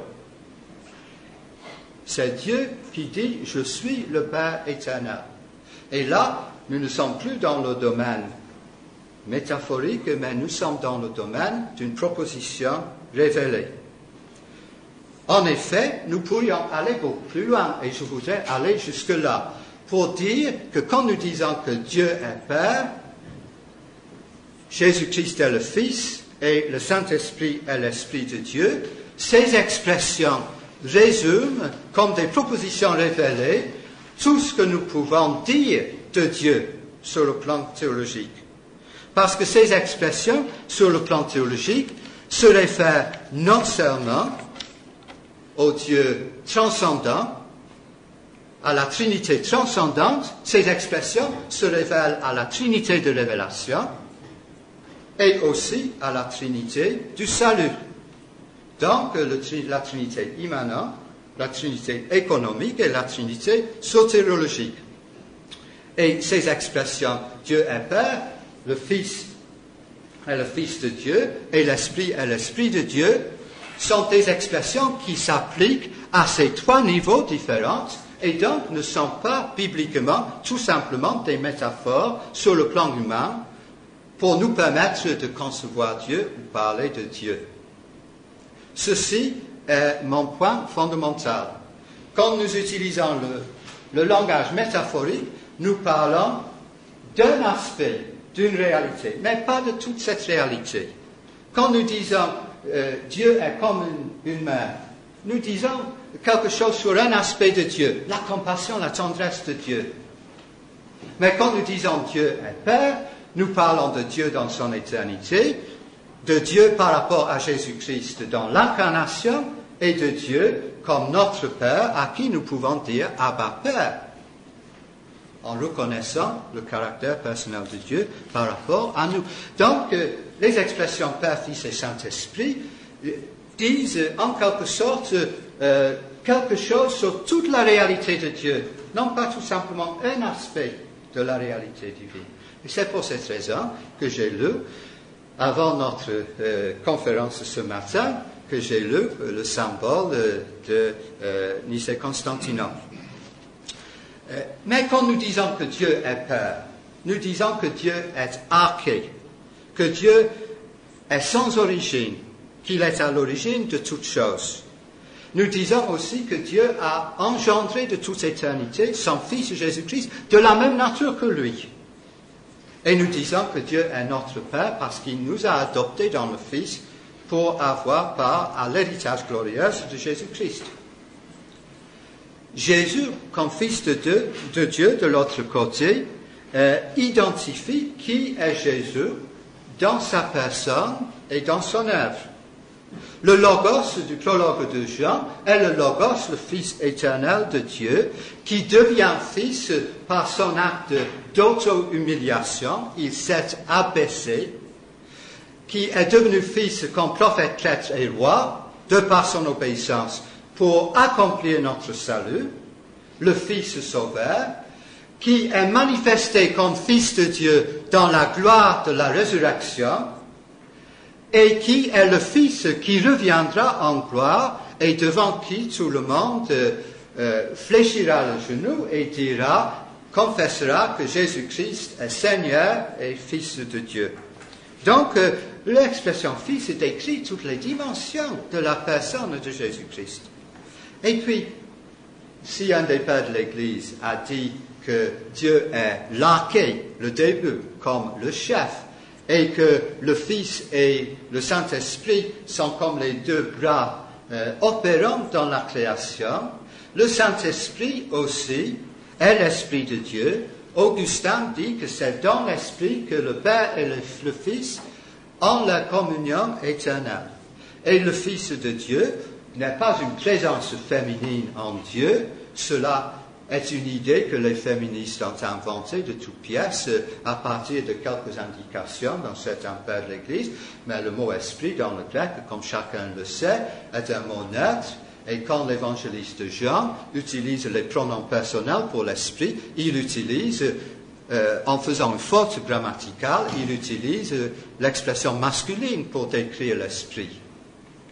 C'est Dieu qui dit « Je suis le Père éternel ». Et là, nous ne sommes plus dans le domaine métaphorique, mais nous sommes dans le domaine d'une proposition révélée. En effet, nous pourrions aller beaucoup plus loin, et je voudrais aller jusque-là, pour dire que quand nous disons que Dieu est Père, Jésus-Christ est le Fils, et le Saint-Esprit est l'Esprit de Dieu, ces expressions résument, comme des propositions révélées, tout ce que nous pouvons dire de Dieu sur le plan théologique. Parce que ces expressions, sur le plan théologique, se réfèrent non seulement au Dieu transcendant, à la Trinité transcendante, ces expressions se révèlent à la Trinité de révélation et aussi à la Trinité du salut. Donc, la Trinité immanente, la Trinité économique et la Trinité sotériologique. Et ces expressions, Dieu est Père, le Fils est le Fils de Dieu et l'Esprit est l'Esprit de Dieu, sont des expressions qui s'appliquent à ces trois niveaux différents et donc ne sont pas bibliquement tout simplement des métaphores sur le plan humain pour nous permettre de concevoir Dieu ou parler de Dieu. Ceci est mon point fondamental. Quand nous utilisons le langage métaphorique, nous parlons d'un aspect, d'une réalité, mais pas de toute cette réalité. Quand nous disons Dieu est comme une mère, nous disons quelque chose sur un aspect de Dieu, la compassion, la tendresse de Dieu. Mais quand nous disons Dieu est Père, nous parlons de Dieu dans son éternité, de Dieu par rapport à Jésus-Christ dans l'incarnation et de Dieu comme notre Père à qui nous pouvons dire Abba Père, en reconnaissant le caractère personnel de Dieu par rapport à nous. Donc, les expressions Père, Fils et Saint-Esprit disent en quelque sorte quelque chose sur toute la réalité de Dieu, non pas tout simplement un aspect de la réalité divine. Et c'est pour cette raison que j'ai lu avant notre conférence ce matin, que j'ai lu le symbole de Nicée-Constantinople. Mais quand nous disons que Dieu est Père, nous disons que Dieu est arché, que Dieu est sans origine, qu'il est à l'origine de toutes choses. Nous disons aussi que Dieu a engendré de toute éternité son Fils Jésus-Christ de la même nature que lui. Et nous disons que Dieu est notre Père parce qu'il nous a adoptés dans le Fils pour avoir part à l'héritage glorieux de Jésus-Christ. Jésus, comme Fils de Dieu, de l'autre côté, identifie qui est Jésus dans sa personne et dans son œuvre. Le Logos du prologue de Jean est le Logos, le Fils éternel de Dieu, qui devient Fils par son acte d'auto-humiliation. Il s'est abaissé, qui est devenu Fils comme prophète, prêtre et roi, de par son obéissance, pour accomplir notre salut, le Fils sauveur, qui est manifesté comme Fils de Dieu dans la gloire de la résurrection, et qui est le Fils qui reviendra en gloire et devant qui tout le monde fléchira le genou et dira, confessera que Jésus-Christ est Seigneur et Fils de Dieu. Donc, l'expression Fils décrit toutes les dimensions de la personne de Jésus-Christ. Et puis, si un des pères de l'Église a dit que Dieu est l'arché, le début, comme le chef, et que le Fils et le Saint-Esprit sont comme les deux bras opérants dans la création, le Saint-Esprit aussi est l'Esprit de Dieu. Augustin dit que c'est dans l'Esprit que le Père et le Fils ont la communion éternelle. Et le Fils de Dieu n'est pas une présence féminine en Dieu, cela est une idée que les féministes ont inventée de toutes pièces à partir de quelques indications dans certains pères de l'Église, mais le mot esprit dans le grec, comme chacun le sait, est un mot neutre, et quand l'évangéliste Jean utilise les pronoms personnels pour l'esprit, il utilise, en faisant une faute grammaticale, il utilise l'expression masculine pour décrire l'esprit.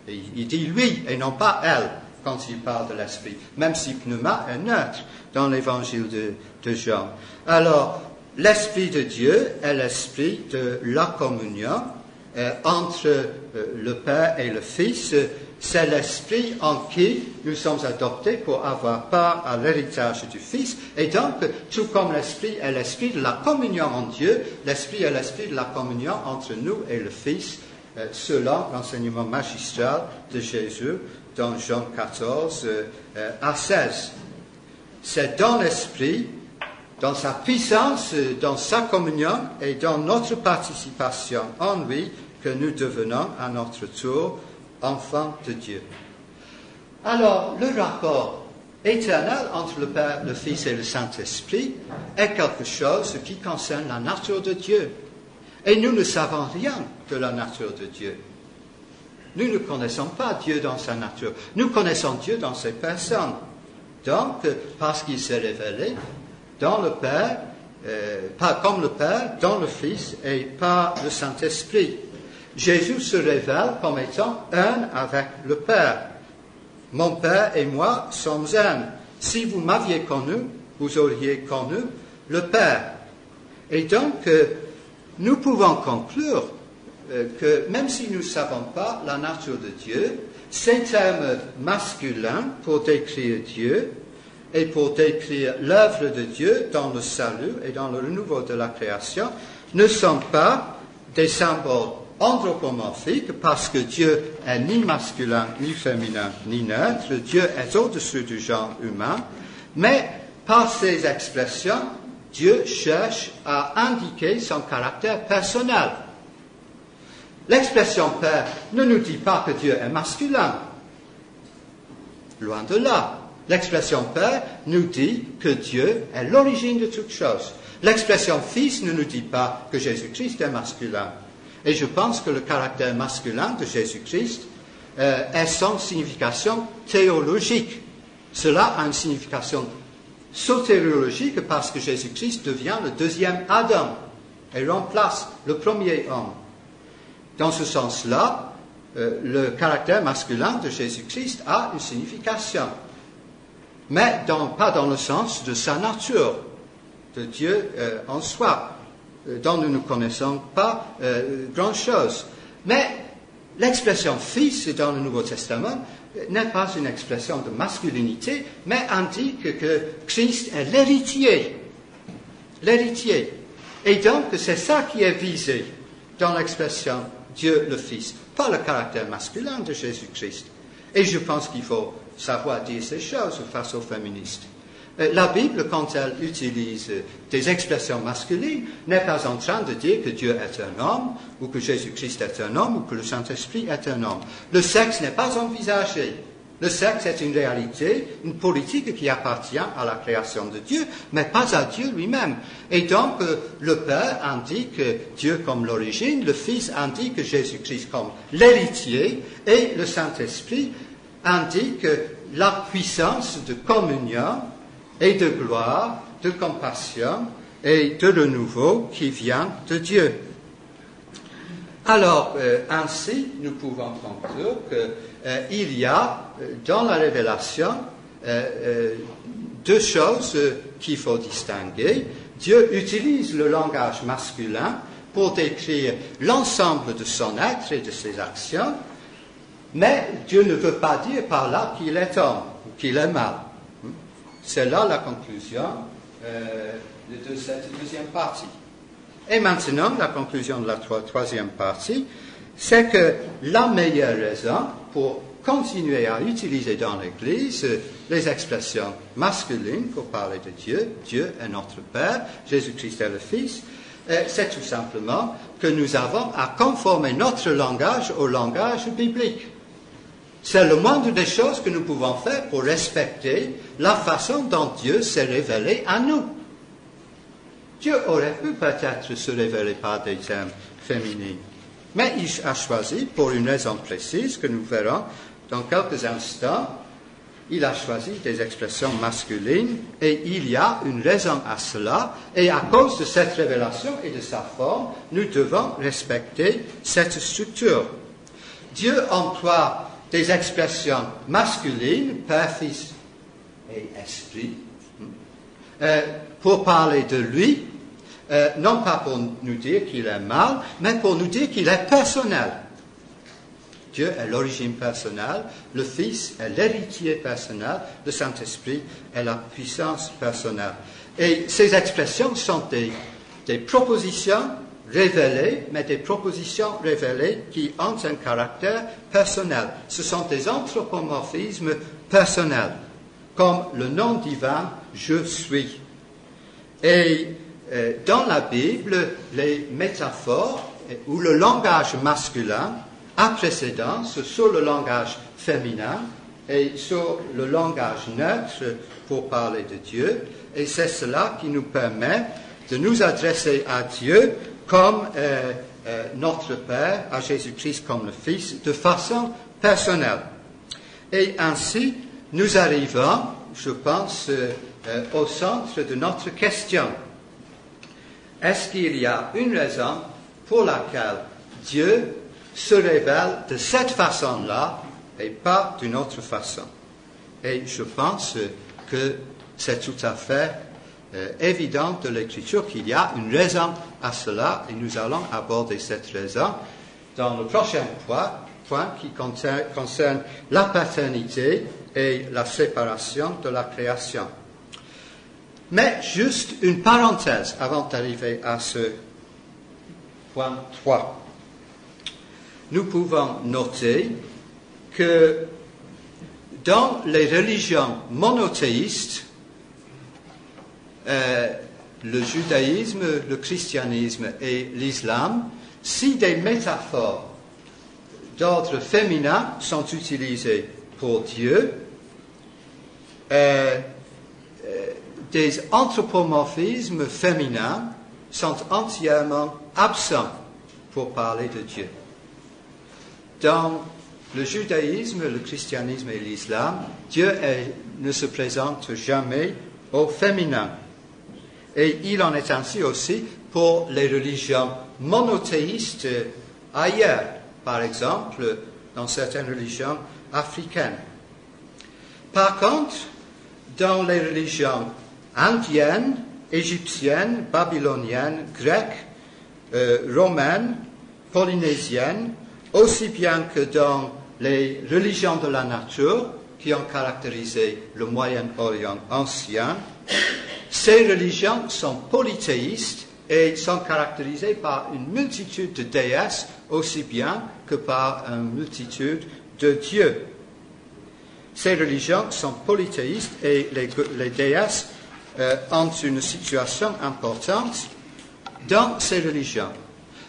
Et il dit lui et non pas elle quand il parle de l'esprit, même si pneuma est neutre dans l'évangile de Jean. Alors, l'Esprit de Dieu est l'esprit de la communion entre le Père et le Fils. C'est l'esprit en qui nous sommes adoptés pour avoir part à l'héritage du Fils. Et donc, tout comme l'esprit est l'esprit de la communion en Dieu, l'esprit est l'esprit de la communion entre nous et le Fils, selon l'enseignement magistral de Jésus dans Jean 14 à 16. C'est dans l'Esprit, dans sa puissance, dans sa communion et dans notre participation en lui que nous devenons à notre tour enfants de Dieu. Alors, le rapport éternel entre le Père, le Fils et le Saint-Esprit est quelque chose qui concerne la nature de Dieu. Et nous ne savons rien de la nature de Dieu. Nous ne connaissons pas Dieu dans sa nature. Nous connaissons Dieu dans ses personnes. Donc, parce qu'il s'est révélé dans le Père, pas comme le Père, dans le Fils et par le Saint-Esprit. Jésus se révèle comme étant un avec le Père. Mon Père et moi sommes un. Si vous m'aviez connu, vous auriez connu le Père. Et donc, nous pouvons conclure que même si nous ne savons pas la nature de Dieu, ces termes masculins pour décrire Dieu et pour décrire l'œuvre de Dieu dans le salut et dans le renouveau de la création ne sont pas des symboles anthropomorphiques parce que Dieu est ni masculin, ni féminin, ni neutre. Dieu est au-dessus du genre humain, mais par ces expressions, Dieu cherche à indiquer son caractère personnel. L'expression Père ne nous dit pas que Dieu est masculin. Loin de là. L'expression Père nous dit que Dieu est l'origine de toutes choses. L'expression Fils ne nous dit pas que Jésus-Christ est masculin. Et je pense que le caractère masculin de Jésus-Christ est sans signification théologique. Cela a une signification sotériologique parce que Jésus-Christ devient le deuxième Adam et remplace le premier homme. Dans ce sens-là, le caractère masculin de Jésus-Christ a une signification, mais pas dans le sens de sa nature, de Dieu en soi, dont nous ne connaissons pas grand-chose. Mais l'expression « fils » dans le Nouveau Testament n'est pas une expression de masculinité, mais indique que Christ est l'héritier. L'héritier. Et donc, c'est ça qui est visé dans l'expression « Dieu le Fils », pas le caractère masculin de Jésus-Christ. Et je pense qu'il faut savoir dire ces choses face aux féministes. La Bible, quand elle utilise des expressions masculines, n'est pas en train de dire que Dieu est un homme, ou que Jésus-Christ est un homme, ou que le Saint-Esprit est un homme. Le sexe n'est pas envisagé. Le sexe est une réalité, une politique qui appartient à la création de Dieu, mais pas à Dieu lui-même. Et donc, le Père indique Dieu comme l'origine, le Fils indique Jésus-Christ comme l'héritier, et le Saint-Esprit indique la puissance de communion et de gloire, de compassion et de renouveau qui vient de Dieu. Alors, ainsi, nous pouvons conclure qu'il y a dans la révélation deux choses qu'il faut distinguer. Dieu utilise le langage masculin pour décrire l'ensemble de son être et de ses actions, mais Dieu ne veut pas dire par là qu'il est homme ou qu'il est mâle. C'est là la conclusion de cette deuxième partie. Et maintenant, la conclusion de la troisième partie, c'est que la meilleure raison pour continuer à utiliser dans l'Église les expressions masculines pour parler de Dieu, Dieu est notre Père, Jésus-Christ est le Fils, c'est tout simplement que nous avons à conformer notre langage au langage biblique. C'est le moindre des choses que nous pouvons faire pour respecter la façon dont Dieu s'est révélé à nous. Dieu aurait pu peut-être se révéler par des termes féminins, mais il a choisi, pour une raison précise que nous verrons dans quelques instants, il a choisi des expressions masculines et il y a une raison à cela. Et à cause de cette révélation et de sa forme, nous devons respecter cette structure. Dieu emploie des expressions masculines, Père, Fils et Esprit, pour parler de lui, non pas pour nous dire qu'il est mâle, mais pour nous dire qu'il est personnel. Dieu est l'origine personnelle, le Fils est l'héritier personnel, le Saint-Esprit est la puissance personnelle. Et ces expressions sont des propositions révélées, mais des propositions révélées qui ont un caractère personnel. Ce sont des anthropomorphismes personnels, comme le nom divin « Je suis ». Et dans la Bible, les métaphores ou le langage masculin a précédence sur le langage féminin et sur le langage neutre pour parler de Dieu. Et c'est cela qui nous permet de nous adresser à Dieu comme notre Père, à Jésus-Christ comme le Fils, de façon personnelle. Et ainsi, nous arrivons, je pense, au centre de notre question. Est-ce qu'il y a une raison pour laquelle Dieu se révèle de cette façon-là et pas d'une autre façon? Et je pense que c'est tout à fait évident de l'Écriture qu'il y a une raison à cela et nous allons aborder cette raison dans le prochain point qui concerne la paternité et la séparation de la création. Mais juste une parenthèse avant d'arriver à ce point 3. Nous pouvons noter que dans les religions monothéistes, le judaïsme, le christianisme et l'islam, si des métaphores d'ordre féminin sont utilisées pour Dieu, des anthropomorphismes féminins sont entièrement absents pour parler de Dieu. Dans le judaïsme, le christianisme et l'islam, Dieu ne se présente jamais au féminin. Et il en est ainsi aussi pour les religions monothéistes ailleurs, par exemple dans certaines religions africaines. Par contre, dans les religions indiennes, égyptiennes, babyloniennes, grecques, romaines, polynésiennes, aussi bien que dans les religions de la nature qui ont caractérisé le Moyen-Orient ancien, ces religions sont polythéistes et sont caractérisées par une multitude de déesses aussi bien que par une multitude de dieux. Ces religions sont polythéistes et les déesses ont une situation importante dans ces religions.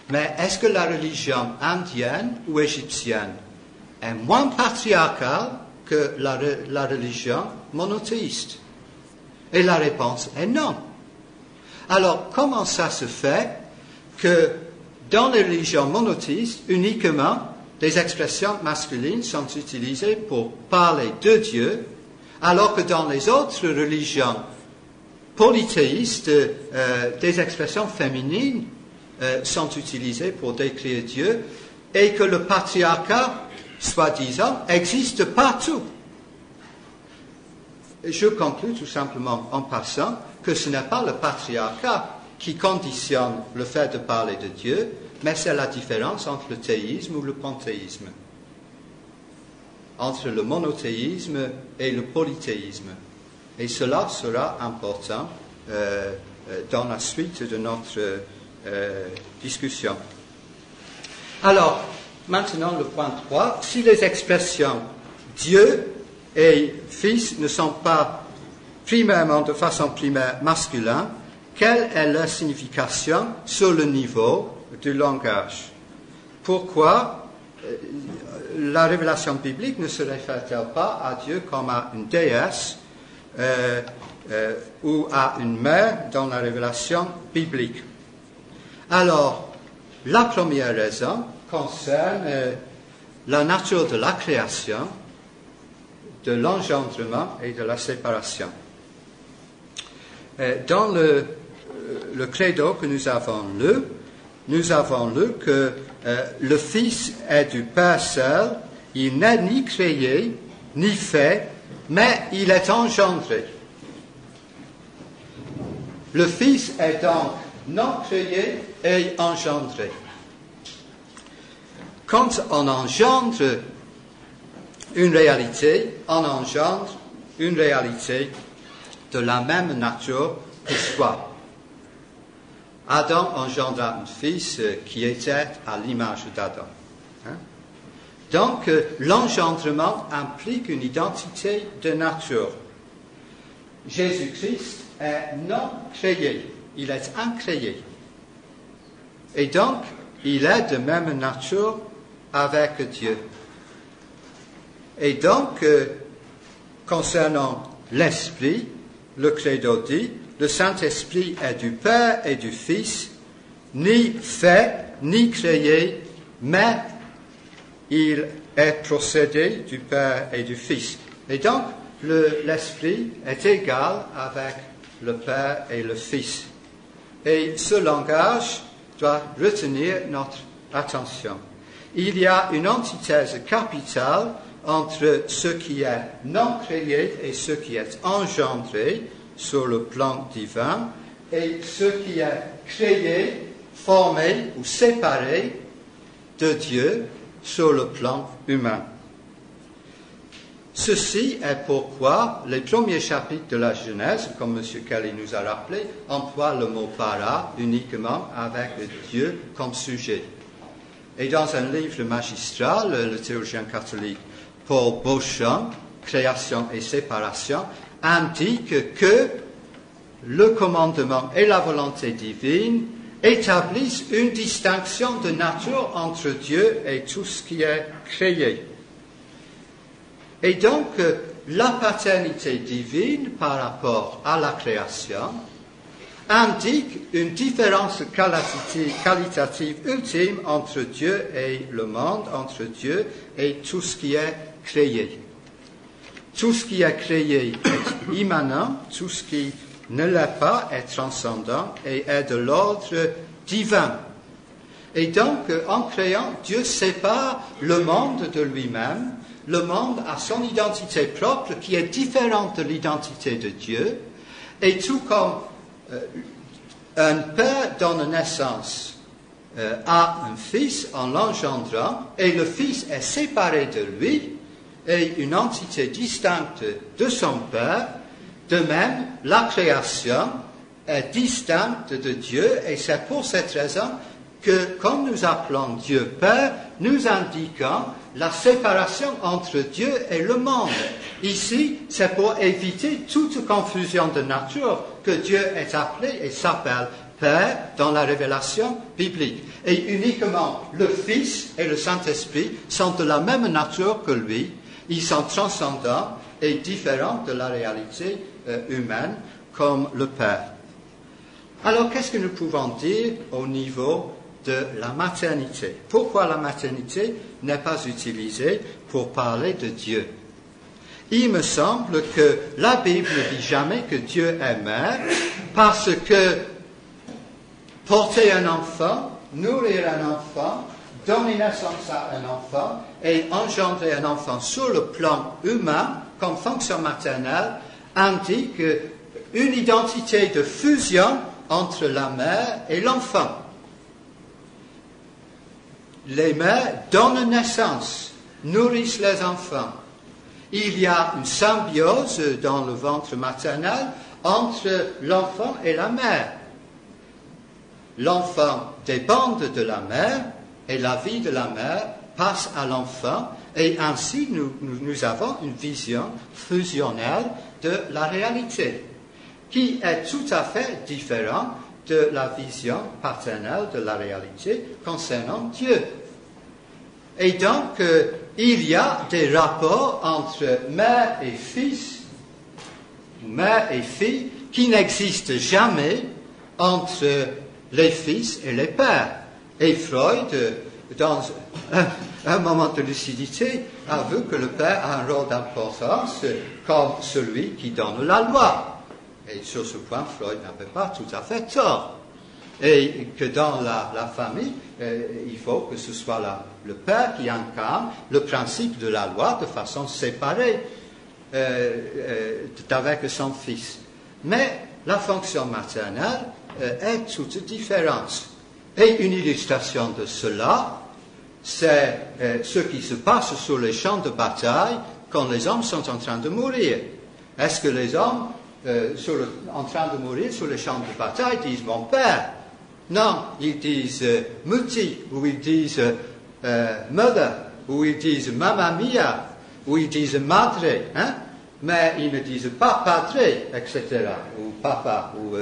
Mais est-ce que la religion indienne ou égyptienne est moins patriarcale que la religion monothéiste? Et la réponse est non. Alors, comment ça se fait que dans les religions monothéistes, uniquement des expressions masculines sont utilisées pour parler de Dieu, alors que dans les autres religions polythéistes, des expressions féminines sont utilisées pour décrire Dieu, et que le patriarcat, soi-disant, existe partout? Je conclus tout simplement en passant que ce n'est pas le patriarcat qui conditionne le fait de parler de Dieu, mais c'est la différence entre le théisme ou le panthéisme, entre le monothéisme et le polythéisme. Et cela sera important dans la suite de notre discussion. Alors, maintenant le point 3, si les expressions Dieu et Fils ne sont pas primairement, de façon primaire, masculins, quelle est leur signification sur le niveau du langage? Pourquoi la révélation biblique ne se réfère-t-elle pas à Dieu comme à une déesse ou à une mère dans la révélation biblique? Alors, la première raison concerne la nature de la création, de l'engendrement et de la séparation. Dans le credo que nous avons lu que le Fils est du Père seul, il n'est ni créé, ni fait, mais il est engendré. Le Fils est donc non créé et engendré. Quand on engendre une réalité, on engendre une réalité de la même nature que soi. Adam engendra un fils qui était à l'image d'Adam. Donc, l'engendrement implique une identité de nature. Jésus-Christ est non créé, il est incréé. Et donc, il est de même nature avec Dieu. Et donc, concernant l'Esprit, le credo dit, le Saint-Esprit est du Père et du Fils, ni fait, ni créé, mais il est procédé du Père et du Fils. Et donc, l'Esprit est égal avec le Père et le Fils. Et ce langage doit retenir notre attention. Il y a une antithèse capitale entre ce qui est non créé et ce qui est engendré sur le plan divin et ce qui est créé, formé ou séparé de Dieu sur le plan humain. Ceci est pourquoi les premiers chapitres de la Genèse, comme M. Kelly nous a rappelé, emploient le mot bara uniquement avec Dieu comme sujet. Et dans un livre magistral, le théologien catholique Paul Beauchamp, Création et séparation, indique que le commandement et la volonté divine établissent une distinction de nature entre Dieu et tout ce qui est créé. Et donc, la paternité divine par rapport à la création indique une différence qualitative ultime entre Dieu et le monde, entre Dieu et tout ce qui est créé. Tout ce qui est créé est immanent, tout ce qui ne l'est pas est transcendant et est de l'ordre divin. Et donc, en créant, Dieu sépare le monde de lui-même. Le monde a son identité propre qui est différente de l'identité de Dieu. Et tout comme un père donne naissance à un fils en l'engendrant, et le fils est séparé de lui, et une entité distincte de son père, de même, la création est distincte de Dieu, et c'est pour cette raison que, quand nous appelons Dieu Père, nous indiquons la séparation entre Dieu et le monde. Ici, c'est pour éviter toute confusion de nature que Dieu est appelé et s'appelle Père dans la révélation biblique. Et uniquement le Fils et le Saint-Esprit sont de la même nature que lui. Ils sont transcendants et différents de la réalité humaine comme le Père. Alors, qu'est-ce que nous pouvons dire au niveau de la maternité? Pourquoi la maternité n'est pas utilisée pour parler de Dieu? Il me semble que la Bible ne dit jamais que Dieu est mère, parce que porter un enfant, nourrir un enfant, donner naissance à un enfant et engendrer un enfant sur le plan humain, comme fonction maternelle, indique une identité de fusion entre la mère et l'enfant. Les mères donnent naissance, nourrissent les enfants. Il y a une symbiose dans le ventre maternel entre l'enfant et la mère. L'enfant dépend de la mère et la vie de la mère passe à l'enfant, et ainsi nous avons une vision fusionnelle de la réalité qui est tout à fait différente de la vision paternelle de la réalité concernant Dieu. Et donc, il y a des rapports entre mère et fils, mère et fille, qui n'existent jamais entre les fils et les pères. Et Freud, dans un moment de lucidité, a vu que le père a un rôle d'importance comme celui qui donne la loi. Et sur ce point, Freud n'avait pas tout à fait tort. Et que dans la famille, il faut que ce soit le père qui incarne le principe de la loi de façon séparée avec son fils. Mais la fonction maternelle est toute différente. Et une illustration de cela, c'est ce qui se passe sur les champs de bataille quand les hommes sont en train de mourir. Est-ce que les hommes, en train de mourir sur les champs de bataille, disent « mon père » ? Non, ils disent « muti » ou ils disent « mother » ou ils disent « mamma mia » ou ils disent « madre », hein? Mais ils ne disent pas « padre », etc., ou « papa », ou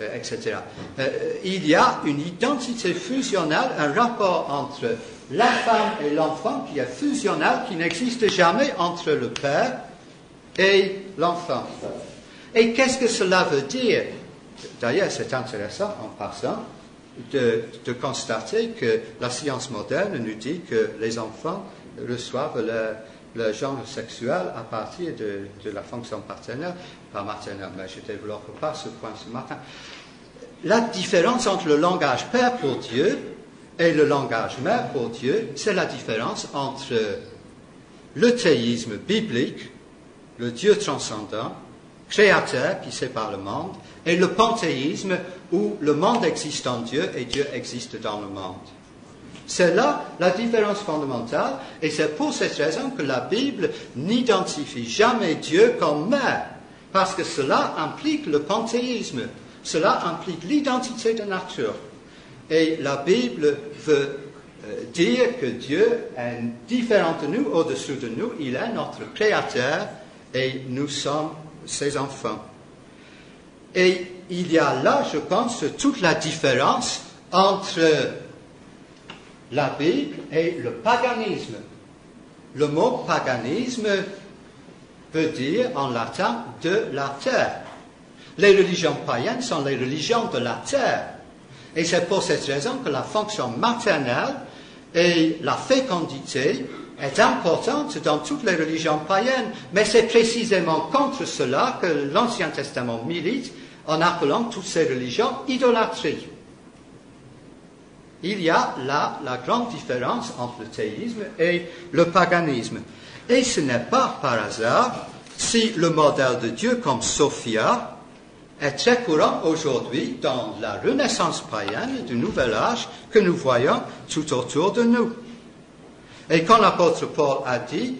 etc. Il y a une identité fusionnelle, un rapport entre la femme et l'enfant qui est fusionnel, qui n'existe jamais entre le père et l'enfant. Et qu'est-ce que cela veut dire? D'ailleurs, c'est intéressant en passant de constater que la science moderne nous dit que les enfants reçoivent le genre sexuel à partir de la fonction paternelle, pas maternelle, mais je ne développe pas ce point ce matin. La différence entre le langage père pour Dieu et le langage mère pour Dieu, c'est la différence entre le théisme biblique, le Dieu transcendant, créateur qui sépare le monde, et le panthéisme où le monde existe en Dieu et Dieu existe dans le monde. C'est là la différence fondamentale, et c'est pour cette raison que la Bible n'identifie jamais Dieu comme mère, parce que cela implique le panthéisme, cela implique l'identité de nature. Et la Bible veut dire que Dieu est différent de nous, au-dessus de nous, il est notre créateur et nous sommes ses enfants. Et il y a là, je pense, toute la différence entre la Bible et le paganisme. Le mot paganisme veut dire en latin de la terre. Les religions païennes sont les religions de la terre. Et c'est pour cette raison que la fonction maternelle et la fécondité est importante dans toutes les religions païennes. Mais c'est précisément contre cela que l'Ancien Testament milite en appelant toutes ces religions idolâtrie. il y a là la grande différence entre le théisme et le paganisme. Et ce n'est pas par hasard si le modèle de Dieu comme Sophia est très courant aujourd'hui dans la renaissance païenne du Nouvel Âge que nous voyons tout autour de nous. Et quand l'apôtre Paul a dit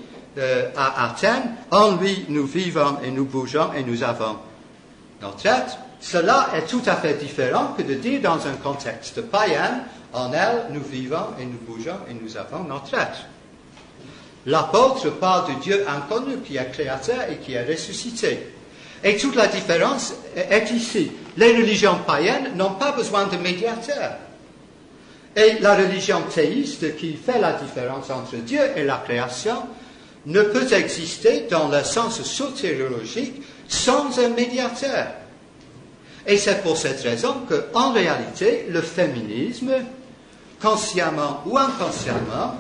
à Athènes, en lui nous vivons et nous bougeons et nous avons notre être, cela est tout à fait différent que de dire dans un contexte païen, en elle nous vivons et nous bougeons et nous avons notre être. L'apôtre parle du Dieu inconnu qui est créateur et qui est ressuscité. Et toute la différence est ici. Les religions païennes n'ont pas besoin de médiateur. Et la religion théiste qui fait la différence entre Dieu et la création ne peut exister dans le sens sotériologique sans un médiateur. Et c'est pour cette raison qu'en réalité, le féminisme, consciemment ou inconsciemment,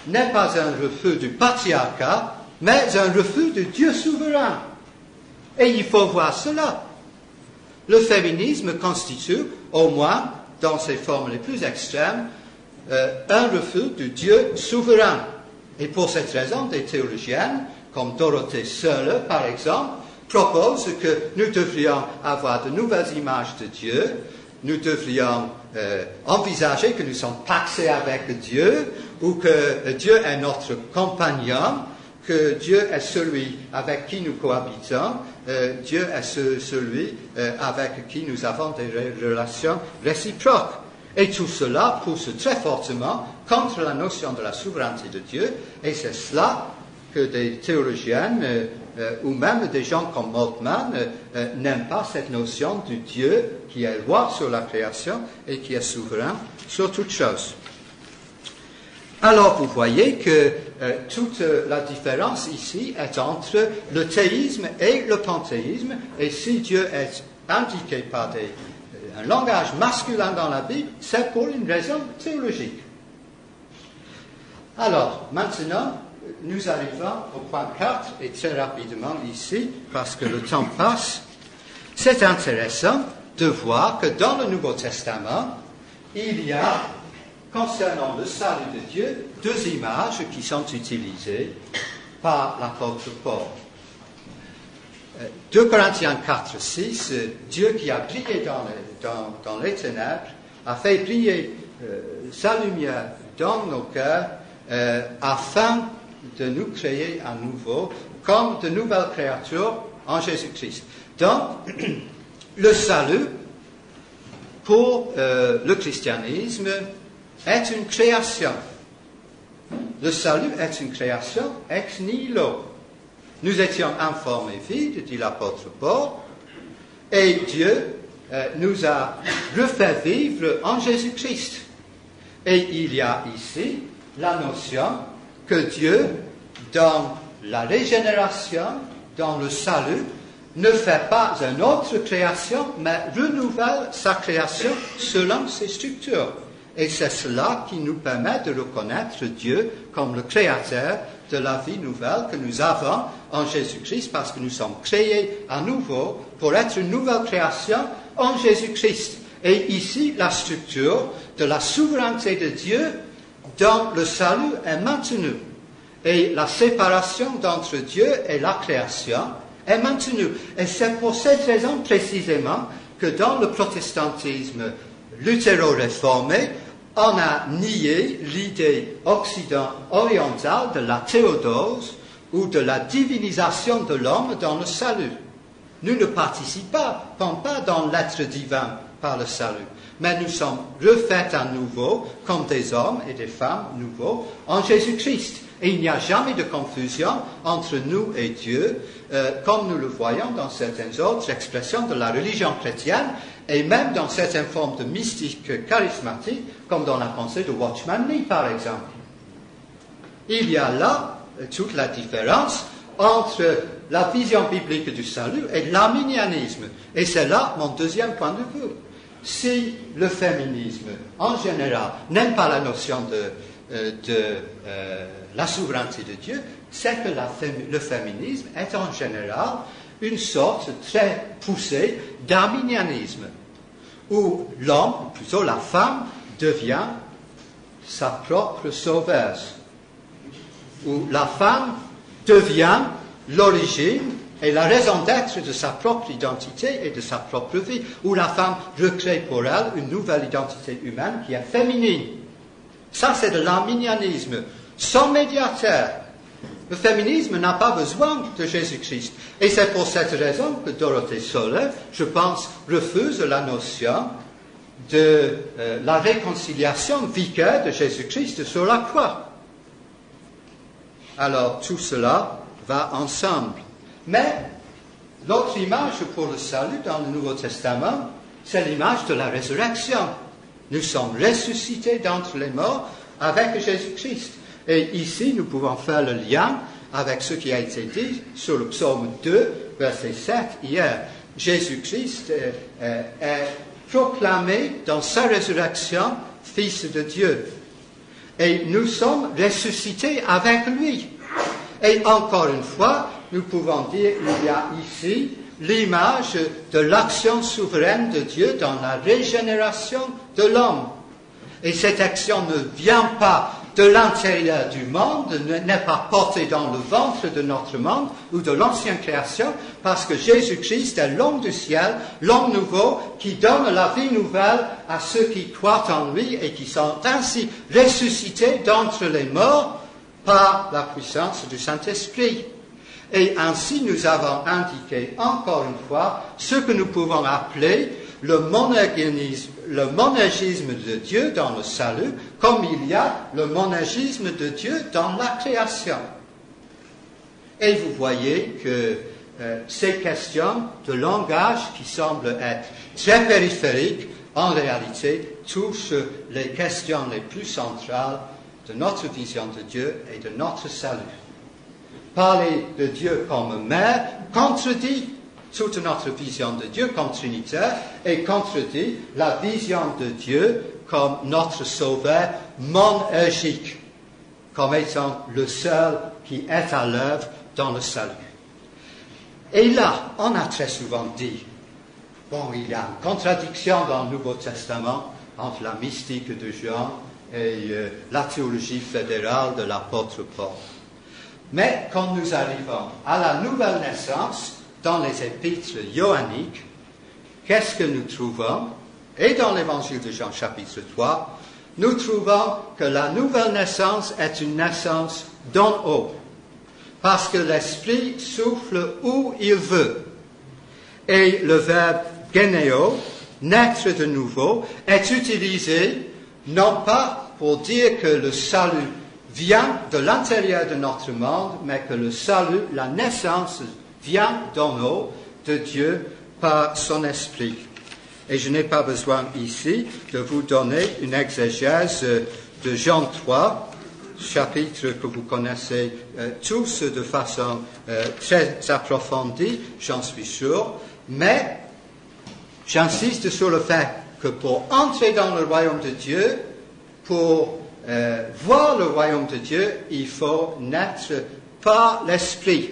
n'est pas un refus du patriarcat, mais un refus du Dieu souverain. Et il faut voir cela. Le féminisme constitue, au moins dans ses formes les plus extrêmes, un refus du Dieu souverain. Et pour cette raison, des théologiennes, comme Dorothée Sölle, par exemple, proposent que nous devrions avoir de nouvelles images de Dieu, nous devrions envisager que nous sommes paxés avec Dieu, ou que Dieu est notre compagnon, que Dieu est celui avec qui nous cohabitons, Dieu est celui avec qui nous avons des relations réciproques. Et tout cela pousse très fortement contre la notion de la souveraineté de Dieu, et c'est cela que des théologiennes ou même des gens comme Moltmann n'aiment pas cette notion du Dieu qui est roi sur la création et qui est souverain sur toute chose. Alors vous voyez que toute la différence ici est entre le théisme et le panthéisme, et si Dieu est indiqué par un langage masculin dans la Bible, c'est pour une raison théologique. Alors, maintenant, nous arrivons au point 4, et très rapidement ici, parce que le temps passe. C'est intéressant de voir que dans le Nouveau Testament, il y a, concernant le salut de Dieu, deux images qui sont utilisées par l'apôtre Paul. 2 Corinthiens 4, 6, Dieu qui a brillé dans les ténèbres, a fait briller sa lumière dans nos cœurs, afin de nous créer à nouveau comme de nouvelles créatures en Jésus-Christ. Donc, le salut, pour le christianisme, est une création. Le salut est une création ex nihilo. Nous étions informés vides, dit l'apôtre Paul, et Dieu nous a refait vivre en Jésus-Christ. Et il y a ici la notion que Dieu, dans la régénération, dans le salut, ne fait pas une autre création, mais renouvelle sa création selon ses structures. Et c'est cela qui nous permet de reconnaître Dieu comme le créateur de la vie nouvelle que nous avons en Jésus-Christ, parce que nous sommes créés à nouveau pour être une nouvelle création en Jésus-Christ. Et ici, la structure de la souveraineté de Dieu dans le salut est maintenue. Et la séparation d'entre Dieu et la création est maintenue. Et c'est pour cette raison précisément que dans le protestantisme luthéro-réformé, on a nié l'idée occidentale de la théodose ou de la divinisation de l'homme dans le salut. Nous ne participons pas dans l'être divin par le salut, mais nous sommes refaits à nouveau comme des hommes et des femmes nouveaux en Jésus-Christ. Et il n'y a jamais de confusion entre nous et Dieu, comme nous le voyons dans certaines autres expressions de la religion chrétienne, et même dans certaines formes de mystique charismatique, comme dans la pensée de Watchman Nee, par exemple. Il y a là toute la différence entre la vision biblique du salut et l'arminianisme. Et c'est là mon deuxième point de vue. Si le féminisme, en général, n'aime pas la notion de la souveraineté de Dieu, c'est que le féminisme est en général une sorte très poussée d'arminianisme, où l'homme, ou plutôt la femme, devient sa propre sauveuse, où la femme devient l'origine et la raison d'être de sa propre identité et de sa propre vie, où la femme recrée pour elle une nouvelle identité humaine qui est féminine. Ça, c'est de l'arminianisme, sans médiateur. Le féminisme n'a pas besoin de Jésus-Christ. Et c'est pour cette raison que Dorothée Soler, je pense, refuse la notion de la réconciliation vicaire de Jésus-Christ sur la croix. Alors, tout cela va ensemble. Mais l'autre image pour le salut dans le Nouveau Testament, c'est l'image de la résurrection. Nous sommes ressuscités d'entre les morts avec Jésus-Christ. Et ici, nous pouvons faire le lien avec ce qui a été dit sur le psaume 2, verset 7 hier. Jésus-Christ est proclamé dans sa résurrection Fils de Dieu. Et nous sommes ressuscités avec lui. Et encore une fois, nous pouvons dire qu'il y a ici l'image de l'action souveraine de Dieu dans la régénération de l'homme. Et cette action ne vient pas de l'intérieur du monde, n'est pas portée dans le ventre de notre monde ou de l'ancienne création, parce que Jésus-Christ est l'homme du ciel, l'homme nouveau, qui donne la vie nouvelle à ceux qui croient en lui et qui sont ainsi ressuscités d'entre les morts par la puissance du Saint-Esprit. Et ainsi, nous avons indiqué encore une fois ce que nous pouvons appeler le monergisme de Dieu dans le salut, comme il y a le monergisme de Dieu dans la création. Et vous voyez que ces questions de langage qui semblent être très périphériques, en réalité, touchent les questions les plus centrales de notre vision de Dieu et de notre salut. Parler de Dieu comme mère contredit toute notre vision de Dieu comme trinitaire et contredit la vision de Dieu comme notre sauveur monergique, comme étant le seul qui est à l'œuvre dans le salut. Et là, on a très souvent dit, il y a une contradiction dans le Nouveau Testament entre la mystique de Jean et la théologie fédérale de l'apôtre Paul. Mais quand nous arrivons à la nouvelle naissance, dans les épîtres johanniques, qu'est-ce que nous trouvons? Et dans l'évangile de Jean chapitre 3, nous trouvons que la nouvelle naissance est une naissance d'en haut, parce que l'Esprit souffle où il veut. Et le verbe généo, naître de nouveau, est utilisé non pas pour dire que le salut vient de l'intérieur de notre monde, mais que le salut, la naissance, vient d'en haut de Dieu par son Esprit. Et je n'ai pas besoin ici de vous donner une exégèse de Jean 3, chapitre que vous connaissez tous de façon très approfondie, j'en suis sûr, mais j'insiste sur le fait que pour entrer dans le royaume de Dieu, pour voir le royaume de Dieu, il faut naître par l'Esprit.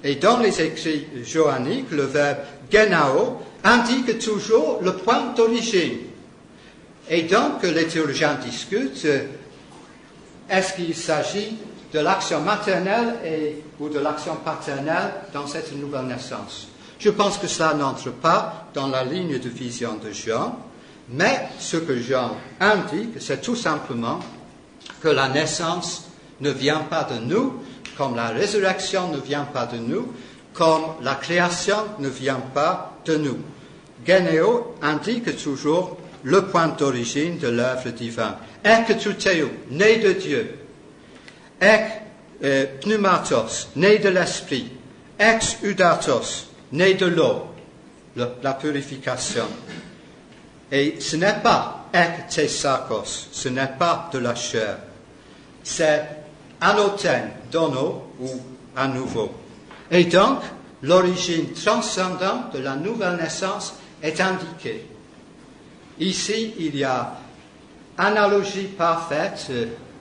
Et dans les écrits johanniques, le verbe genao indique toujours le point d'origine. Et donc, les théologiens discutent, est-ce qu'il s'agit de l'action maternelle ou de l'action paternelle dans cette nouvelle naissance? Je pense que cela n'entre pas dans la ligne de vision de Jean, mais ce que Jean indique, c'est tout simplement que la naissance ne vient pas de nous, comme la résurrection ne vient pas de nous, comme la création ne vient pas de nous. Généo indique toujours le point d'origine de l'œuvre divine. Ek touteo, né de Dieu. Ek pneumatos, né de l'esprit. Ex udatos, né de l'eau, la purification. Et ce n'est pas ek tesakos, ce n'est pas de la chair. C'est anoten, dono ou à nouveau. Et donc, l'origine transcendante de la nouvelle naissance est indiquée. Ici, il y a analogie parfaite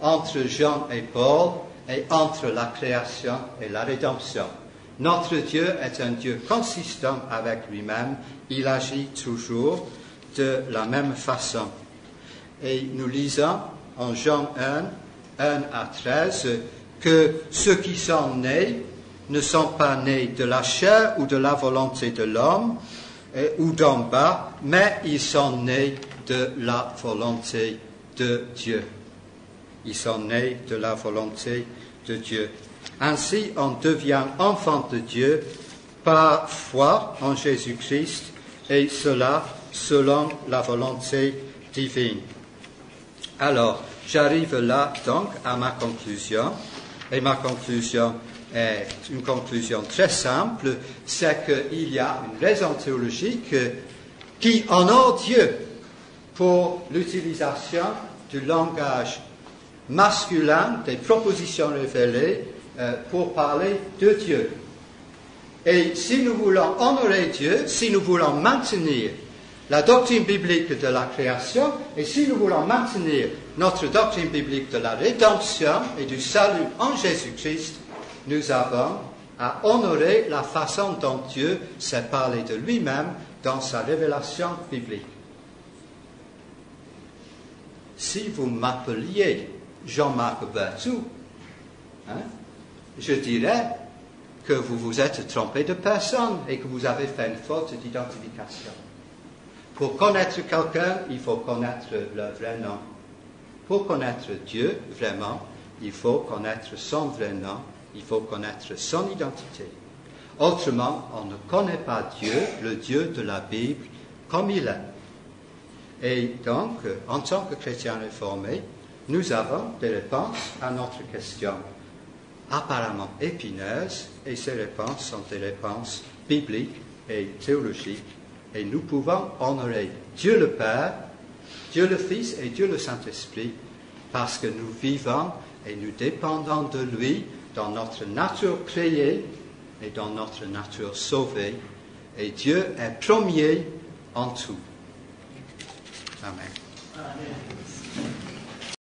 entre Jean et Paul et entre la création et la rédemption. Notre Dieu est un Dieu consistant avec lui-même. Il agit toujours de la même façon. Et nous lisons en Jean 1 à 13, que ceux qui sont nés ne sont pas nés de la chair ou de la volonté de l'homme ou d'en bas, mais ils sont nés de la volonté de Dieu. Ils sont nés de la volonté de Dieu. Ainsi, on devient enfant de Dieu par foi en Jésus-Christ, et cela selon la volonté divine. Alors, j'arrive là donc à ma conclusion, et ma conclusion est une conclusion très simple, c'est qu'il y a une raison théologique qui honore Dieu pour l'utilisation du langage masculin des propositions révélées pour parler de Dieu. Et si nous voulons honorer Dieu, si nous voulons maintenir la doctrine biblique de la création, et si nous voulons maintenir notre doctrine biblique de la rédemption et du salut en Jésus-Christ, nous avons à honorer la façon dont Dieu s'est parlé de lui-même dans sa révélation biblique. Si vous m'appeliez Jean-Marc Berthoud, je dirais que vous vous êtes trompé de personne et que vous avez fait une faute d'identification. Pour connaître quelqu'un, il faut connaître le vrai nom. Pour connaître Dieu, vraiment, il faut connaître son vrai nom, il faut connaître son identité. Autrement, on ne connaît pas Dieu, le Dieu de la Bible, comme il est. Et donc, en tant que chrétiens réformés, nous avons des réponses à notre question, apparemment épineuses, et ces réponses sont des réponses bibliques et théologiques, et nous pouvons honorer Dieu le Père, Dieu le Fils et Dieu le Saint-Esprit, parce que nous vivons et nous dépendons de lui dans notre nature créée et dans notre nature sauvée, et Dieu est premier en tout. Amen. Amen.